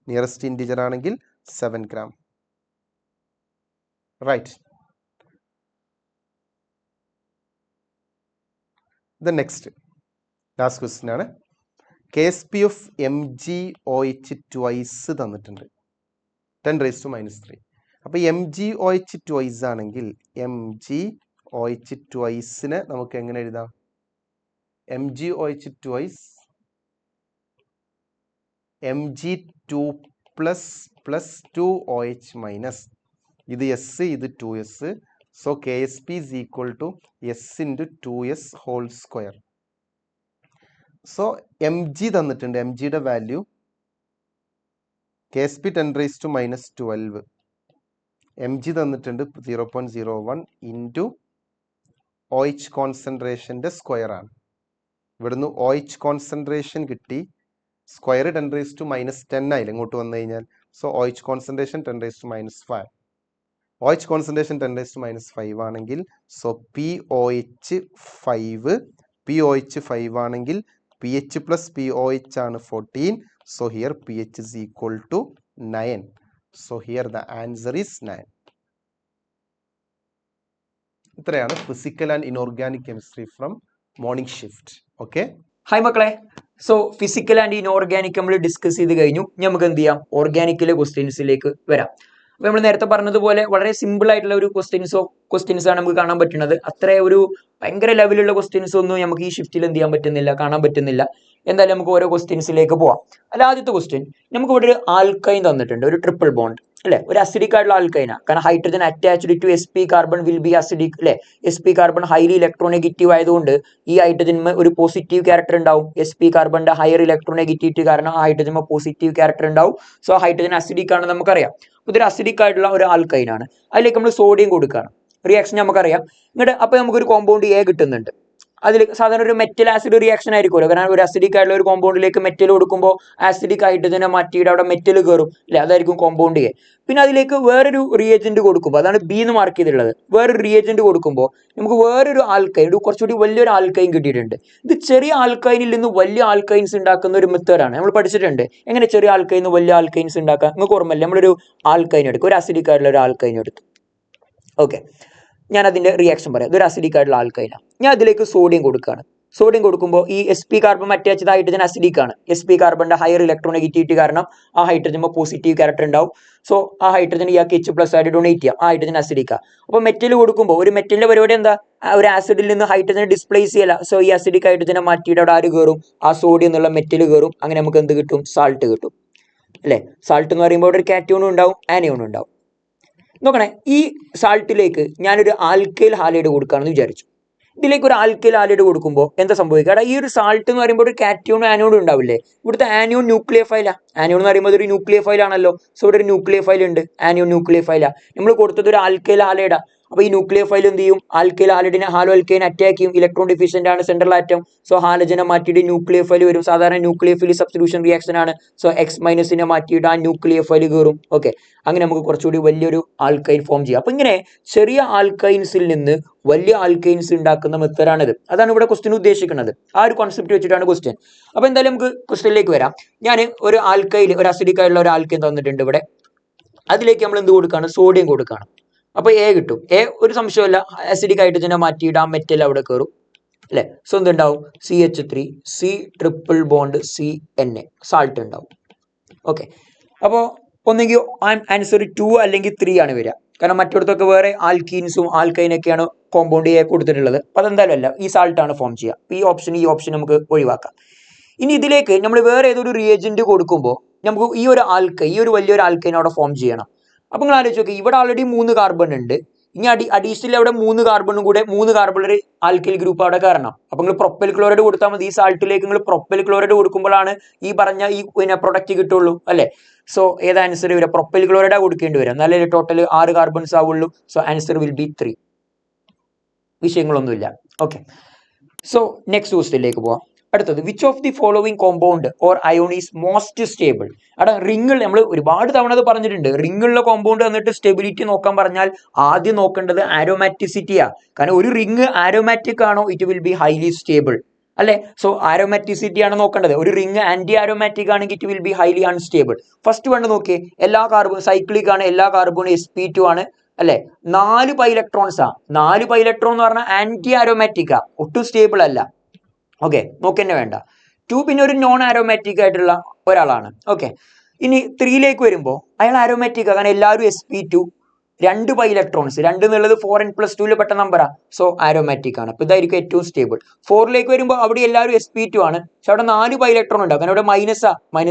Nearest integer ആണെങ്കിൽ 7 gram. Right. The next last question ആണ്. KSP ഓഫ് MgOH ട്വൈസ് തന്നിട്ടുണ്ട്, 10⁻³ അപ്പോൾ MgOH ട്വൈസ് ആണെങ്കിൽ MgOH ട്വൈസിനെ നമുക്ക് എങ്ങനെ എഴുതാം? MgOH twice Mg2 plus 2OH minus, ഇത് S, ഇത് 2S. So KSP is equal to S into 2S whole square. So Mg തന്നിട്ടുണ്ട്, Mgയുടെ വാല്യൂ KSP 10⁻⁻12, Mg തന്നിട്ടുണ്ട് 0.01 ഇൻറ്റു OH കോൺസെൻട്രേഷൻ്റെ സ്ക്വയർ ആണ്. ഇവിടുന്ന് OH കോൺസെൻട്രേഷൻ കിട്ടി, സ്ക്വയർ 10⁻10 ആയില്ല ഇങ്ങോട്ട് വന്നു കഴിഞ്ഞാൽ. So OH concentration 10⁻5, OH concentration 10⁻5 ആണെങ്കിൽ സോ POH 5 ആണെങ്കിൽ PH പ്ലസ് POH ആണ് 14. So here PH is equal to 9. So here the answer is 9. ഇത്രയാണ് physical and inorganic chemistry from morning shift. Okay, hi മക്കളെ. So physical and inorganic നമ്മൾ discuss ചെയ്ത് കഴിഞ്ഞു. നമുക്ക് എന്ത് ചെയ്യാം? ഓർഗാനിക്കിലെ ക്വസ്റ്റ്യൻസിലേക്ക് വരാം. അപ്പോൾ നമ്മൾ നേരത്തെ പറഞ്ഞതുപോലെ വളരെ സിമ്പിൾ ആയിട്ടുള്ള ഒരു ക്വസ്റ്റ്യൻസ് ആണ് നമുക്ക് കാണാൻ പറ്റുന്നത്. അത്ര ഒരു ഭയങ്കര ലെവലുള്ള ക്വസ്റ്റ്യൻസ് ഒന്നും നമുക്ക് ഈ ഷിഫ്റ്റിൽ എന്ത് ചെയ്യാൻ പറ്റുന്നില്ല, കാണാൻ പറ്റുന്നില്ല. എന്തായാലും നമുക്ക് ഓരോ ക്വസ്റ്റ്യൻസിലേക്ക് പോവാം. അല്ല, ആദ്യത്തെ ക്വസ്റ്റ്യൻ, നമുക്ക് ഇവിടെ ഒരു ആൽക്കൈൻ തന്നിട്ടുണ്ട്, ഒരു ട്രിപ്പിൾ ബോണ്ട് അല്ലെ, ഒരു അസിഡിക് ആയിട്ടുള്ള ആൽക്കൈന. കാരണം hydrogen attached to sp carbon will be acidic അല്ലെ. sp കാർബൺ ഹൈലി ഇലക്ട്രോനെഗറ്റീവ് ആയതുകൊണ്ട് ഈ ഹൈഡ്രജന് ഒരു പോസിറ്റീവ് ക്യാരക്ടർ ഉണ്ടാവും. sp കാർബണിന്റെ ഹയർ ഇലക്ട്രോനെഗറ്റിവിറ്റി കാരണം ആ ഹൈഡ്രജന് പോസിറ്റീവ് ക്യാരക്ടർ ഉണ്ടാവും. സോ ഹൈഡ്രജൻ അസിഡിക് ആണെന്ന് നമുക്കറിയാം. ഇതൊരു അസിഡിക് ആയിട്ടുള്ള ഒരു ആൽക്കൈൻ ആണ്. അതിലേക്ക് നമ്മൾ സോഡിയം കൊടുക്കുകയാണ്. റിയാക്ഷൻ നമുക്കറിയാം. എന്നിട്ട് അപ്പോൾ നമുക്കൊരു കോമ്പൗണ്ട് A കിട്ടുന്നുണ്ട്. അതിൽ സാധാരണ ഒരു മെറ്റൽ ആസിഡ് റിയാക്ഷൻ ആയിരിക്കുമല്ലോ. കാരണം ഒരു അസിഡിക് ആയിട്ടുള്ള ഒരു കോമ്പൗണ്ടിലേക്ക് മെറ്റൽ കൊടുക്കുമ്പോൾ ആസിഡിക് ഹൈഡ്രജനെ മാറ്റിയിട്ട് അവിടെ മെറ്റൽ കയറും അല്ലെ, അതായിരിക്കും കോമ്പൗണ്ട് A. പിന്നെ അതിലേക്ക് വേറൊരു റിയേജന്റ് കൊടുക്കുമ്പോൾ, അതാണ് B എന്ന് മാർക്ക് ചെയ്തിട്ടുള്ളത്, വേറൊരു റിയേജന്റ് കൊടുക്കുമ്പോൾ നമുക്ക് വേറൊരു ആൽക്കൈൻ, ഒരു കുറച്ചുകൂടി വലിയൊരു ആൽക്കൈൻ കിട്ടിയിട്ടുണ്ട്. ഇത് ചെറിയ ആൽക്കൈനിൽ നിന്ന് വലിയ ആൽക്കൈൻസ് ഉണ്ടാക്കുന്ന ഒരു മെത്തേഡാണ്. നമ്മൾ പഠിച്ചിട്ടുണ്ട് എങ്ങനെ ചെറിയ ആൽക്കൈനിൽ നിന്ന് വലിയ ആൽക്കൈൻസ് ഉണ്ടാക്കാം. നമുക്ക് ഓർമ്മയില്ല, നമ്മളൊരു ആൽക്കൈൻ എടുക്കും, ഒരു അസിഡിക് ആയിട്ടുള്ള ഒരു ആൽക്കൈൻ എടുത്തു. ഓക്കെ, ഞാൻ അതിന്റെ റിയാക്ഷൻ പറയാം. ഇതൊരു അസിഡിക് ആയിട്ടുള്ള ആൽക്കൈനാണ്. ഞാൻ അതിലേക്ക് സോഡിയം കൊടുക്കുകയാണ്. സോഡിയം കൊടുക്കുമ്പോൾ ഈ sp carbon attached hydrogen acidic ആണ്. sp കാർബണിന്റെ ഹയർ ഇലക്ട്രോനെഗറ്റിവിറ്റി കാരണം ആ ഹൈഡ്രജൻ പോസിറ്റീവ് ക്യാരക്ടർ ഉണ്ടാവും. സോ ആ ഹൈഡ്രജൻ ഇയാൾക്ക് H+ ആയിട്ട് ഡൊണേറ്റ് ചെയ്യാം. ആ ഹൈഡ്രജൻ അസിഡിക്. അപ്പോൾ മെറ്റൽ കൊടുക്കുമ്പോൾ ഒരു മെറ്റലിന്റെ പരിപാടി എന്താ? ഒരു ആസിഡിൽ നിന്ന് ഹൈഡ്രജനെ ഡിസ്പ്ലേസ് ചെയ്യല. സോ ഈ അസിഡിക് ഹൈഡ്രജനെ മാറ്റിയിട്ട് അവിടെ ആര് കയറും? ആ സോഡിയം എന്നുള്ള മെറ്റൽ കയറും. അങ്ങനെ നമുക്ക് എന്ത് കിട്ടും? സാൾട്ട് കിട്ടും അല്ലെ. സാൾട്ട് എന്ന് പറയുമ്പോൾ ഒരു കാറ്റയോണും ഉണ്ടാവും, ആനയോണും ഉണ്ടാവും. നോക്കണേ, ഈ സാൾട്ടിലേക്ക് ഞാനൊരു ആൽക്കൈൽ ഹാലൈഡ് കൊടുക്കുകയാണെന്ന് വിചാരിച്ചു. ഇതിലേക്ക് ഒരു ആൽക്കൈൽ ഹാലൈഡ് കൊടുക്കുമ്പോൾ എന്താ സംഭവിക്കുക? ഈ ഒരു സാൾട്ട് എന്ന് പറയുമ്പോൾ ഒരു കാറ്റയോണും ആനോണും ഉണ്ടാവില്ലേ? ഇവിടുത്തെ ആനിയോൺ ന്യൂക്ലിയോഫൈലാ. ആനിയോൺ എന്ന് പറയുമ്പോൾ ഒരു ന്യൂക്ലിയോഫൈൽ ആണല്ലോ. സോ ഇവിടെ ഒരു ന്യൂക്ലിയോഫൈൽ ഉണ്ട്, ആനിയോൺ ന്യൂക്ലിയോഫൈലാ. നമ്മൾ കൊടുത്തത് ഒരു ആൽക്കൈൽ ഹാലൈഡാ. അപ്പോൾ ഈ ന്യൂക്ലിയോഫൈൽ എന്ത് ചെയ്യും? ആൽക്കൈൽ ഹാലൈഡിനെ ഹാലോ ആൽക്കൈൻ അറ്റാക്ക് ചെയ്യും. ഇലക്ട്രോൺ ഡിഫിഷ്യന്റ് ആണ് സെൻട്രൽ ആറ്റം. സോ ഹാലജനെ മാറ്റിയിട്ട് ന്യൂക്ലിയോഫൈൽ വരും. സാധാരണ ന്യൂക്ലിയോഫൈൽ സബ്സ്റ്റിറ്റ്യൂഷൻ റിയാക്ഷൻ ആണ്. സോ X- മാറ്റിയിട്ട് ആ ന്യൂക്ലിയോഫൈൽ കയറും. ഓക്കെ, അങ്ങനെ നമുക്ക് കുറച്ചുകൂടി വലിയൊരു ആൽക്കൈൻ ഫോം ചെയ്യാം. അപ്പോൾ ഇങ്ങനെ ചെറിയ ആൽക്കൈൻസിൽ നിന്ന് വലിയ ആൽക്കൈൻസ് ഉണ്ടാക്കുന്ന മെത്തേഡാണിത്. അതാണ് ഇവിടെ ക്വസ്റ്റ്യൻ ഉദ്ദേശിക്കുന്നത്. ആ ഒരു കോൺസെപ്റ്റ് വെച്ചിട്ടാണ് ക്വസ്റ്റ്യൻ. അപ്പോൾ എന്തായാലും നമുക്ക് ക്വസ്റ്റ്യനിലേക്ക് വരാം. ഞാൻ ഒരു ആൽക്കൈൽ, ഒരു അസിഡിക് ആയിട്ടുള്ള ഒരു ആൽക്കൈൻ തന്നിട്ടുണ്ട് ഇവിടെ. അതിലേക്ക് നമ്മൾ എന്ത് കൊടുക്കുകയാണ്? സോഡിയം കൊടുക്കുകയാണ്. അപ്പോൾ A കിട്ടും. A ഒരു സംശയമല്ല, അസിഡിക് ഹൈഡ്രജനെ മാറ്റിയിട്ട് ആ മെറ്റൽ അവിടെ കയറും. അല്ലേ? സോ എന്തുണ്ടാവും? CH3 C triple bond CNA salt ഉണ്ടാവും. ഓക്കെ, അപ്പോൾ ഒന്നെങ്കിൽ ആൻസർ 2 അല്ലെങ്കിൽ 3 ആണ് വരിക. കാരണം മറ്റിടത്തൊക്കെ വേറെ ആൽക്കീൻസും ആൽക്കൈനൊക്കെയാണ് കോമ്പൗണ്ട് ചെയ്യാൻ കൊടുത്തിട്ടുള്ളത്. അപ്പോൾ അതെന്തായാലും അല്ല, ഈ സാൾട്ടാണ് ഫോം ചെയ്യുക. അപ്പോൾ ഈ ഓപ്ഷൻ നമുക്ക് ഒഴിവാക്കാം. ഇനി ഇതിലേക്ക് നമ്മൾ വേറെ ഏതൊരു റിയേജന്റ് കൊടുക്കുമ്പോൾ നമുക്ക് ഈ ഒരു വലിയൊരു ആൽക്കൈൻ അവിടെ ഫോം ചെയ്യണം. അപ്പോൾ നിങ്ങൾ ആലോചിച്ച് നോക്കുക, ഇവിടെ ഓൾറെഡി 3 കാർബൺ ഉണ്ട്. ഇനി അഡീഷണലി അവിടെ 3 കാർബണും കൂടെ 3 കാർബൺ ഒരു ആൽക്കൈൽ ഗ്രൂപ്പ് അവിടെ കയറണം. അപ്പോൾ നിങ്ങൾ പ്രൊപ്പൈൽ ക്ലോറൈഡ് കൊടുത്താൽ മതി. ഈ സാൾട്ടിലേക്ക് നിങ്ങൾ പ്രൊപ്പൈൽ ക്ലോറൈഡ് കൊടുക്കുമ്പോഴാണ് ഈ പറഞ്ഞ പിന്നെ പ്രൊഡക്റ്റ് കിട്ടുള്ളൂ, അല്ലേ? സോ ഏത് ആൻസർ വരിക? പ്രൊപ്പൈൽ ക്ലോറൈഡ് കൊടുക്കേണ്ടി വരും, എന്നാലേ ടോട്ടൽ 6 കാർബൺസ് ആവുള്ളൂ. So answer will be 3. വിഷയങ്ങളൊന്നുമില്ല. ഓക്കെ, സോ നെക്സ്റ്റ് ക്വസ്റ്റ്യനിലേക്ക് പോവാം. അടുത്തത്, which of the following compound or ion is most stable? അവിടെ റിംഗിൽ നമ്മൾ ഒരുപാട് തവണ അത് പറഞ്ഞിട്ടുണ്ട്. റിംഗുള്ള കോമ്പൗണ്ട് വന്നിട്ട് സ്റ്റെബിലിറ്റി നോക്കാൻ പറഞ്ഞാൽ ആദ്യം നോക്കേണ്ടത് ആരോമാറ്റിസിറ്റിയാ. കാരണം ഒരു റിംഗ് ആരോമാറ്റിക് ആണോ, it will be highly stable, അല്ലെ? സോ ആരോമാറ്റിസിറ്റി ആണ് നോക്കേണ്ടത്. ഒരു റിംഗ് ആന്റി ആരോമാറ്റിക് ആണെങ്കിൽ it will be highly unstable. First one നോക്കിയേ, എല്ലാ കാർബൺ സൈക്ലിക് ആണ്, എല്ലാ കാർബണും sp2 ആണ്, അല്ലെ? 4 പൈലക്ട്രോൺസാ. 4 പൈലക്ട്രോൺ എന്ന് പറഞ്ഞാൽ ആന്റി ആരോമാറ്റിക്കാ, ഒട്ടും സ്റ്റേബിൾ അല്ല. ഓക്കെ, നോക്കന്നെ വേണ്ട. 2 പിന്നെ ഒരു നോൺ ആരോമാറ്റിക് ആയിട്ടുള്ള ഒരാളാണ്. ഓക്കെ, ഇനി 3ലേക്ക് വരുമ്പോൾ അയാൾ ആരോമാറ്റിക്, കാരണം എല്ലാവരും sp2, 2 പൈലക്ട്രോൺസ്, 2 എന്നുള്ളത് 4n+2 പെട്ട നമ്പറാ. സോ ആരോമാറ്റിക് ആണ്. അപ്പൊ ഇതായിരിക്കും ഏറ്റവും സ്റ്റേബിൾ. 4ലേക്ക് വരുമ്പോൾ അവിടെ എല്ലാവരും sp2 ആണ്, പക്ഷെ അവിടെ 4 പൈലക്ട്രോൺ ഉണ്ടാവും. കാരണം അവിടെ മൈനസ്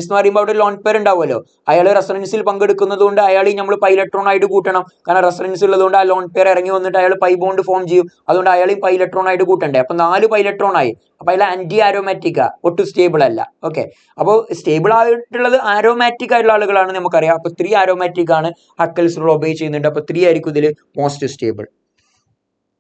എന്ന് പറയുമ്പോൾ അവിടെ ലോൺ പെയർ ഉണ്ടാവുമല്ലോ. അയാൾ റെസൊണൻസിൽ പങ്കെടുക്കുന്നത് കൊണ്ട് അയാൾ നമ്മൾ പൈലക്ട്രോൺ ആയിട്ട് കൂട്ടണം. കാരണം റെസൊണൻസ് ഉള്ളതുകൊണ്ട് ആ ലോൺ പെയർ ഇറങ്ങി വന്നിട്ട് അയാൾ പൈ ബോണ്ട് ഫോം ചെയ്യും. അതുകൊണ്ട് അയാളെയും പൈലക്ട്രോൺ ആയിട്ട് കൂട്ടണ്ടേ. അപ്പൊ 4 പൈലക്ട്രോൺ ആയി. അപ്പൊ അയാൾ ആന്റി ആരോമാറ്റിക്കാ, ഒട്ടും സ്റ്റേബിൾ അല്ല. ഓക്കെ, അപ്പോൾ സ്റ്റേബിൾ ആയിട്ടുള്ളത് ആരോമാറ്റിക് ആയിട്ടുള്ള ആളുകളാണ് നമുക്കറിയാം. അപ്പൊ 3 ആരോമാറ്റിക് ആണ്, ഹക്കൽസ് റൂൾ ഒബേ ചെയ്യുന്നുണ്ട്. അപ്പൊ 3 ആയിരിക്കും ഇതിൽ മോസ്റ്റ് സ്റ്റേബിൾ.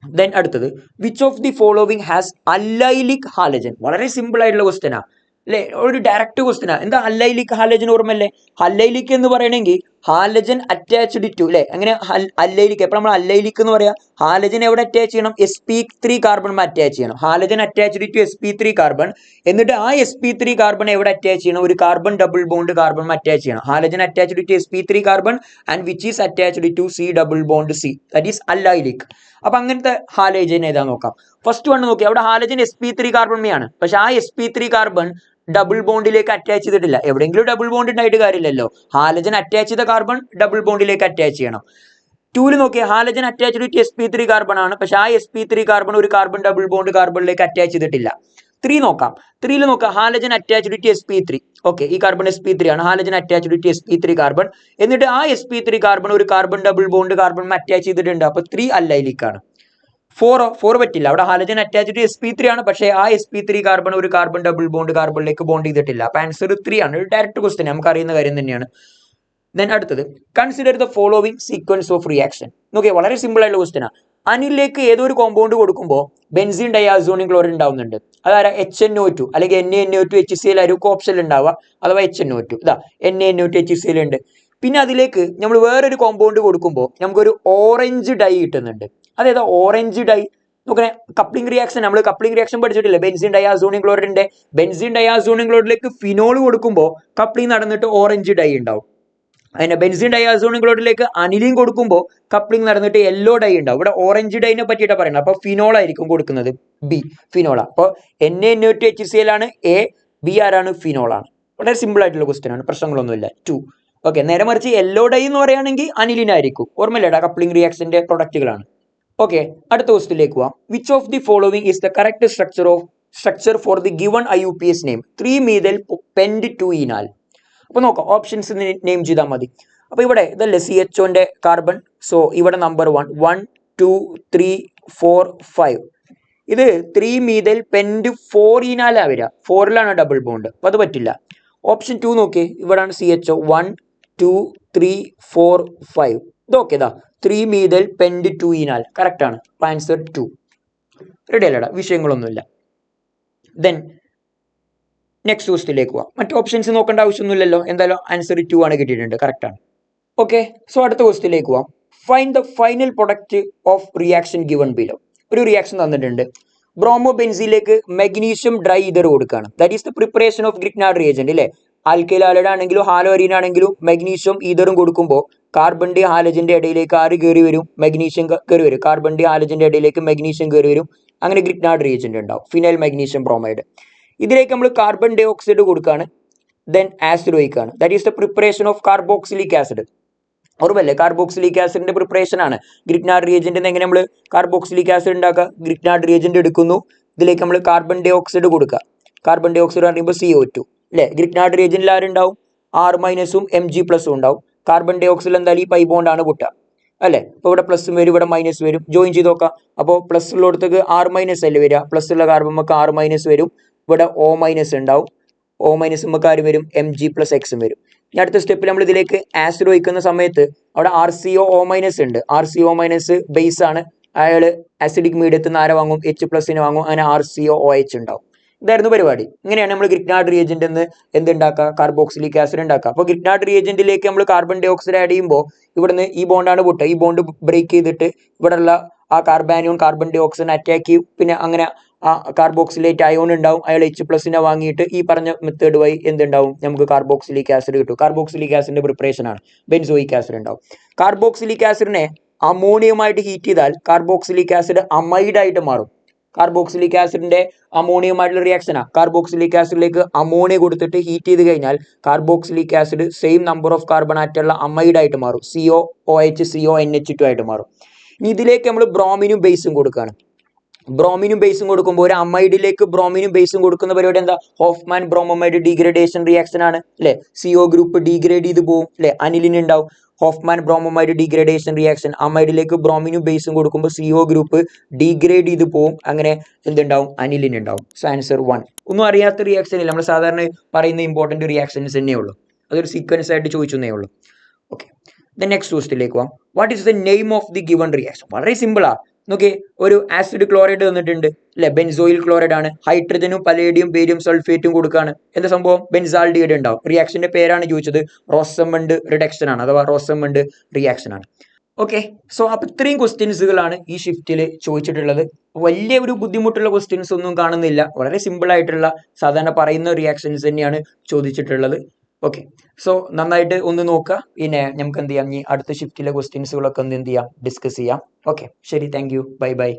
ദെൻ അടുത്തത്, which of the following has allylic halogen? വളരെ സിമ്പിൾ ആയിട്ടുള്ള ക്വസ്റ്റ്യനാ, അല്ലെ? ഒരു ഡയറക്റ്റ് ക്വസ്റ്റ്യനാ. എന്താ അല്ലൈലിക് ഹാലജൻ? ഓർമ്മല്ലേ? അല്ലൈലിക് എന്ന് പറയണമെങ്കിൽ ഹാലജൻ അറ്റാച്ച്ഡ് ടു, അല്ലെ? അങ്ങനെ അല്ലൈലിക്, എപ്പോൾ നമ്മൾ അല്ലൈലിക് എന്ന് പറയാം, ഹാലജൻ എവിടെ അറ്റാച്ച് ചെയ്യണം? sp3 കാർബൺ അറ്റാച്ച് ചെയ്യണം. Halogen attached to sp3 carbon. എന്നിട്ട് ആ sp3 കാർബൺ എവിടെ അറ്റാച്ച് ചെയ്യണം? ഒരു carbon double bond carbon attach ചെയ്യണം. Halogen attached to sp3 carbon and which is attached to C double bond C, that is allylic. അപ്പൊ അങ്ങനത്തെ halogen ഏതാ നോക്കാം. ഫസ്റ്റ് വൺ നോക്കി, അവിടെ ഹാലജൻ sp3 കാർബൺ ആണ്, പക്ഷെ ആ sp3 കാർബൺ ഡബിൾ ബോണ്ടിലേക്ക് അറ്റാച്ച് ചെയ്തിട്ടില്ല. എവിടെയെങ്കിലും ഡബിൾ ബോണ്ട് ഉണ്ടായിട്ട് കാര്യമില്ലല്ലോ. ഹാലജൻ അറ്റാച്ച് ചെയ്ത കാർബൺ ഡബിൾ ബോണ്ടിലേക്ക് അറ്റാച്ച് ചെയ്യണം. 2ല് നോക്കിയാൽ halogen attached to sp3 carbon ആണ്, പക്ഷെ ആ sp3 കാർബൺ ഒരു കാർബൺ ഡബിൾ ബോണ്ട് കാർബണിലേക്ക് അറ്റാച്ച് ചെയ്തിട്ടില്ല. 3 നോക്കാം. 3ല് നോക്കാം, halogen attached to sp3. Okay, ഈ കാർബൺ sp3 ആണ്, halogen attached to sp3 carbon. എന്നിട്ട് ആ sp3 കാർബൺ ഒരു carbon double bond carbon attach ചെയ്തിട്ടുണ്ട്. അപ്പൊ 3 അല്ലൈലിക് ആണ്. 4 പറ്റില്ല, അവിടെ ഹാലജൻ അറ്റാച്ച്ഡ് sp3 ആണ്, പക്ഷേ ആ sp3 കാർബൺ ഒരു കാർബൺ ഡബിൾ ബോണ്ട് കാർബണിലേക്ക് ബോണ്ട് ചെയ്തിട്ടില്ല. അപ്പൊ ആൻസർ 3 ആണ്. ഒരു ഡയറക്റ്റ് ക്വസ്റ്റ്യൻ, നമുക്ക് അറിയുന്ന കാര്യം തന്നെയാണ്. ദെൻ അടുത്തത്, consider the following sequence of reaction. നോക്കിയാൽ വളരെ സിമ്പിൾ ആയിട്ടുള്ള ക്വസ്റ്റ്യനാണ്. അനിലേക്ക് ഏതൊരു കോമ്പൗണ്ട് കൊടുക്കുമ്പോൾ ബെൻസീൻ ഡയാസോണിയം ക്ലോറൈഡ് ഉണ്ടാവുന്നുണ്ട്. അതായത് HNO2 അല്ലെങ്കിൽ NaNO2 HCl ആയിരിക്കും ഓപ്ഷൻ ഉണ്ടാവുക, അഥവാ HNO2. ഇതാ NaNO2 HCl ഉണ്ട്. പിന്നെ അതിലേക്ക് നമ്മൾ വേറൊരു കോമ്പൗണ്ട് കൊടുക്കുമ്പോൾ നമുക്കൊരു ഓറഞ്ച് ഡൈ കിട്ടുന്നുണ്ട്. അതേതാ ഓറഞ്ച് ഡൈ? നോക്കണേ, കപ്ലിംഗ് റിയാക്ഷൻ, നമ്മൾ കപ്ലിംഗ് റിയാക്ഷൻ പഠിച്ചിട്ടില്ലേ? ബെൻസീൻ ഡയാസോണിയം ക്ലോറൈഡിന്റെ ബെൻസീൻ ഡയാസോണിയം ക്ലോറൈഡിലേക്ക് ഫിനോൾ കൊടുക്കുമ്പോൾ കപ്ലിംഗ് നടന്നിട്ട് ഓറഞ്ച് ഡൈ ഉണ്ടാവും. അതിന്റെ ബെൻസീൻ ഡയാസോണിയം ക്ലോറൈഡിലേക്ക് അനിലിൻ കൊടുക്കുമ്പോൾ കപ്ലിംഗ് നടന്നിട്ട് യെല്ലോ ഡൈ ഉണ്ടാവും. ഇവിടെ ഓറഞ്ച് ഡൈനെ പറ്റിയിട്ടാണ് പറയുന്നത്. അപ്പൊ ഫിനോൾ ആയിരിക്കും കൊടുക്കുന്നത്, ബി ഫിനോള. അപ്പോൾ NaNO2 HCl ആണ് എ, ബി ആരാണ്? ഫിനോൾ ആണ്. വളരെ സിമ്പിൾ ആയിട്ടുള്ള ക്വസ്റ്റ്യൻ ആണ്, പ്രശ്നങ്ങളൊന്നുമില്ല. 2. ഓക്കെ, നേരെ മറിച്ച് യെല്ലോ ഡൈ എന്ന് പറയുകയാണെങ്കിൽ അനിലിൻ ആയിരിക്കും. ഓർമ്മയില്ലേടാ, കപ്ലിംഗ് റിയാക്ഷന്റെ പ്രൊഡക്റ്റുകളാണ്. ഓക്കെ, അടുത്ത ക്വസ്റ്റ്യനിലേക്ക് പോവാം. Which of the following is the correct structure for the given IUPAC name? 3-methyl pent2-enal. അപ്പൊ നോക്കാം, ഓപ്ഷൻസ് നെയിം ചെയ്താൽ മതി. അപ്പൊ ഇവിടെ ഇതല്ലേ CHOന്റെ കാർബൺ. സോ ഇവിടെ നമ്പർ 1 2 3 4 5. ഇത് 3-methyl pent4-enal വരിക. 4ലാണ് ഡബിൾ ബോണ്ട്, അപ്പൊ അത് പറ്റില്ല. ഓപ്ഷൻ 2 നോക്കിയേ, ഇവിടാണ് CHO 1 2 3 4 5. ഇതൊക്കെ ഇതാ 3-methyl pent2-enal കറക്റ്റ് ആണ്. ആൻസർ 2. റെഡി അല്ലടാ, വിഷയങ്ങളൊന്നുമില്ല. ദെൻ നെക്സ്റ്റ് ക്വസ്റ്റ്യനിലേക്ക് പോവാം. മറ്റു ഓപ്ഷൻസ് നോക്കേണ്ട ആവശ്യമൊന്നുമില്ലല്ലോ, എന്തായാലും ആൻസർ 2 ആണ് കിട്ടിയിട്ടുണ്ട്, കറക്റ്റ് ആണ്. ഓക്കെ, സോ അടുത്ത ക്വസ്റ്റ്യനിലേക്ക് പോവാം. Find the final product of reaction given below. ഒരു റിയാക്ഷൻ തന്നിട്ടുണ്ട്. ബ്രോമോ ബെൻസീനിലേക്ക് മെഗ്നീഷ്യം ഡ്രൈ ഈതർ കൊടുക്കുകയാണ്. That is the preparation of Grignard reagent, അല്ലേ? ആൽക്കൈൽ ഹാലൈഡ് ആണെങ്കിലും ഹാലോ അരീൻ ആണെങ്കിലും മെഗ്നീഷ്യം ഈതറും കൊടുക്കുമ്പോൾ കാർബണിന്റെ ഹാലജന്റെ ഇടയിലേക്ക് ആര് കയറി വരും? മെഗ്നീഷ്യം കയറി വരും. കാർബണിന്റെ ഹാലജന്റെ ഇടയിലേക്ക് മെഗ്നീഷ്യം കയറി വരും. അങ്ങനെ ഗ്രിഗ്നാർഡ് റിയേജന്റ് ഉണ്ടാവും. Phenyl magnesium bromide. ഇതിലേക്ക് നമ്മൾ കാർബൺ ഡൈ ഓക്സൈഡ് കൊടുക്കുകയാണ്, ദെൻ ആസിഡ് ഒഴിക്കുകയാണ്. That is the preparation of carboxylic acid. ഓർമ്മല്ലേ, കാർബോക്സിലിക് ആസിഡിന്റെ പ്രിപ്പറേഷൻ ആണ്. ഗ്രിഗ്നാർഡ് റിയേജന്റ് എങ്ങനെ നമ്മൾ കാർബോക്സിലിക് ആസിഡ് ഉണ്ടാക്കുക? ഗ്രിഗ്നാർഡ് റിയേജന്റ് എടുക്കുന്നു, ഇതിലേക്ക് നമ്മൾ കാർബൺ ഡൈ ഓക്സൈഡ് കൊടുക്കുക. കാർബൺ ഡൈ ഓക്സൈഡ് പറയുമ്പോൾ CO2 അല്ലെ. ഗ്രിഗ്നാർഡ് റിയേജന്റിൽ ആരുണ്ടാവും? R- Mg+ ഉണ്ടാവും. കാർബൺ ഡൈ ഓക്സൈഡ് എന്തായാലും ഈ പൈ ബോണ്ടാണ് പൊട്ടുക അല്ലെ. അപ്പോൾ ഇവിടെ പ്ലസ് വരും, ഇവിടെ മൈനസ് വരും. ജോയിൻ ചെയ്ത് നോക്കാം. അപ്പോൾ പ്ലസ് ഉള്ളിടത്തേക്ക് R- അല്ലേ വരിക, പ്ലസ് ഉള്ള കാർബൺ നമുക്ക് R- വരും. ഇവിടെ O- ഉണ്ടാവും. O- നമുക്ക് ആര് വരും? Mg+X വരും. ഇനി അടുത്ത സ്റ്റെപ്പിൽ നമ്മൾ ഇതിലേക്ക് ആസിഡ് ഒഴിക്കുന്ന സമയത്ത് അവിടെ RCOO- ഉണ്ട്. RCO- ബേസ് ആണ്. അയാൾ ആസിഡിക് മീഡിയത്തിൽ നിന്ന് ആരെ വാങ്ങും? H+ വാങ്ങും. അങ്ങനെ RCOOH ഉണ്ടാവും. ഇതായിരുന്നു പരിപാടി. ഇങ്ങനെയാണ് നമ്മൾ ഗ്രിഗ്നാർഡ് റിയേജന്റ് എന്ന് എന്തുണ്ടാക്കുക? കാർബോക്സിലിക് ആസിഡ് ഉണ്ടാക്കുക. അപ്പോൾ ഗ്രിഗ്നാർഡ് റിയേജന്റിലേക്ക് നമ്മൾ കാർബൺ ഡൈ ഓക്സൈഡ് ആഡ് ചെയ്യുമ്പോൾ ഇവിടുന്ന് ഈ ബോണ്ടാണ് പൊട്ടുക. ഈ ബോണ്ട് ബ്രേക്ക് ചെയ്തിട്ട് ഇവിടെയുള്ള ആ കാർബാനിയോൺ കാർബൺ ഡൈ ഓക്സൈഡിനെ അറ്റാക്ക് ചെയ്യും. പിന്നെ അങ്ങനെ ആ കാർബോക്സിലേറ്റ് അയോൺ ഉണ്ടാവും. അയാൾ H+ വാങ്ങിയിട്ട് ഈ പറഞ്ഞ മെത്തേഡ് വഴി എന്തുണ്ടാവും? നമുക്ക് കാർബോക്സിലിക് ആസിഡ് കിട്ടും. കാർബോക്സിലിക് ആസിഡിന്റെ പ്രിപ്പറേഷൻ ആണ്. ബെൻസോയിക് ആസിഡ് ഉണ്ടാവും. കാർബോക്സിലിക് ആസിഡിനെ അമോണിയമായിട്ട് ഹീറ്റ് ചെയ്താൽ കാർബോക്സിലിക് ആസിഡ് അമൈഡ് ആയിട്ട് മാറും. കാർബോക്സിലിക് ആസിഡിന്റെ അമോണിയമായിട്ടുള്ള റിയാക്ഷനാണ്. കാർബോക്സിലിക് ആസിഡിലേക്ക് അമോണിയ കൊടുത്തിട്ട് ഹീറ്റ് ചെയ്ത് കഴിഞ്ഞാൽ carboxylic acid same number of carbon ആയിട്ടുള്ള അമൈഡ് ആയിട്ട് മാറും. COOH CONH2 ആയിട്ട് മാറും. ഇനി ഇതിലേക്ക് നമ്മൾ ബ്രോമിനും ബേസും കൊടുക്കുകയാണ്. ബ്രോമിനും ബേസും കൊടുക്കുമ്പോൾ ഒരു അമൈഡിലേക്ക് ബ്രോമിനും ബേസും കൊടുക്കുന്ന പരിപാടി എന്താ? ഹോഫ്മാൻ ബ്രോമൈഡ് ഡീഗ്രഡേഷൻ റിയാക്ഷൻ ആണ് അല്ലെ. CO ഗ്രൂപ്പ് ഡീഗ്രേഡ് ചെയ്ത് പോകും അല്ലെ, അനിലിൻ ഉണ്ടാവും. ഹോഫ്മാൻ ബ്രോമൈഡ് ഡീഗ്രഡേഷൻ റിയാക്ഷൻ, അമൈഡിലേക്ക് ബ്രോമിനും ബേസും കൊടുക്കുമ്പോൾ CO ഗ്രൂപ്പ് ഡീഗ്രേഡ് ചെയ്ത് പോകും. അങ്ങനെ എന്തുണ്ടാവും? അനിലിൻ ഉണ്ടാവും. So answer 1. ഒന്നും അറിയാത്ത റിയാക്ഷൻ ഇല്ല, നമ്മൾ സാധാരണ പറയുന്ന ഇമ്പോർട്ടൻറ്റ് റിയാക്ഷൻസ് തന്നെ ഉള്ളൂ. അതൊരു സീക്വൻസ് ആയിട്ട് ചോദിച്ചേ ഉള്ളൂ. ഓക്കെ, നെക്സ്റ്റ് ക്വസ്റ്റിലേക്ക് പോവാം. What is the name of the given reaction? വളരെ സിമ്പിളാ. നോക്കി, ഒരു ആസിഡ് ക്ലോറൈഡ് തന്നിട്ടുണ്ട് അല്ലെ, ബെൻസോയിൽ ക്ലോറൈഡ് ആണ്. ഹൈഡ്രജനും പലേഡിയം ബേരിയം സൾഫേറ്റും കൊടുക്കുകയാണ്. എന്താ സംഭവം? ബെൻസാൾഡിഹൈഡ് ഉണ്ടാവും. റിയാക്ഷന്റെ പേരാണ് ചോദിച്ചത്. റോസമണ്ട് റിഡക്ഷൻ ആണ്, അഥവാ റോസമണ്ട് റിയാക്ഷൻ ആണ്. ഓക്കെ, സോ അപ്പൊ ഇത്രയും ക്വസ്റ്റ്യൻസുകളാണ് ഈ ഷിഫ്റ്റിൽ ചോദിച്ചിട്ടുള്ളത്. വലിയ ഒരു ബുദ്ധിമുട്ടുള്ള ക്വസ്റ്റ്യൻസ് ഒന്നും കാണുന്നില്ല. വളരെ സിമ്പിൾ ആയിട്ടുള്ള സാധാരണ പറയുന്ന റിയാക്ഷൻസ് തന്നെയാണ് ചോദിച്ചിട്ടുള്ളത്. ഓക്കെ, സോ നന്നായിട്ട് ഒന്ന് നോക്കുക. പിന്നെ നമുക്ക് എന്ത് ചെയ്യാം, ഈ അടുത്ത ഷിഫ്റ്റിലെ ക്വസ്റ്റ്യൻസുകളൊക്കെ ഒന്ന് എന്ത് ചെയ്യാം, ഡിസ്കസ് ചെയ്യാം. ഓക്കെ, ശരി, താങ്ക് യു, ബൈ ബൈ.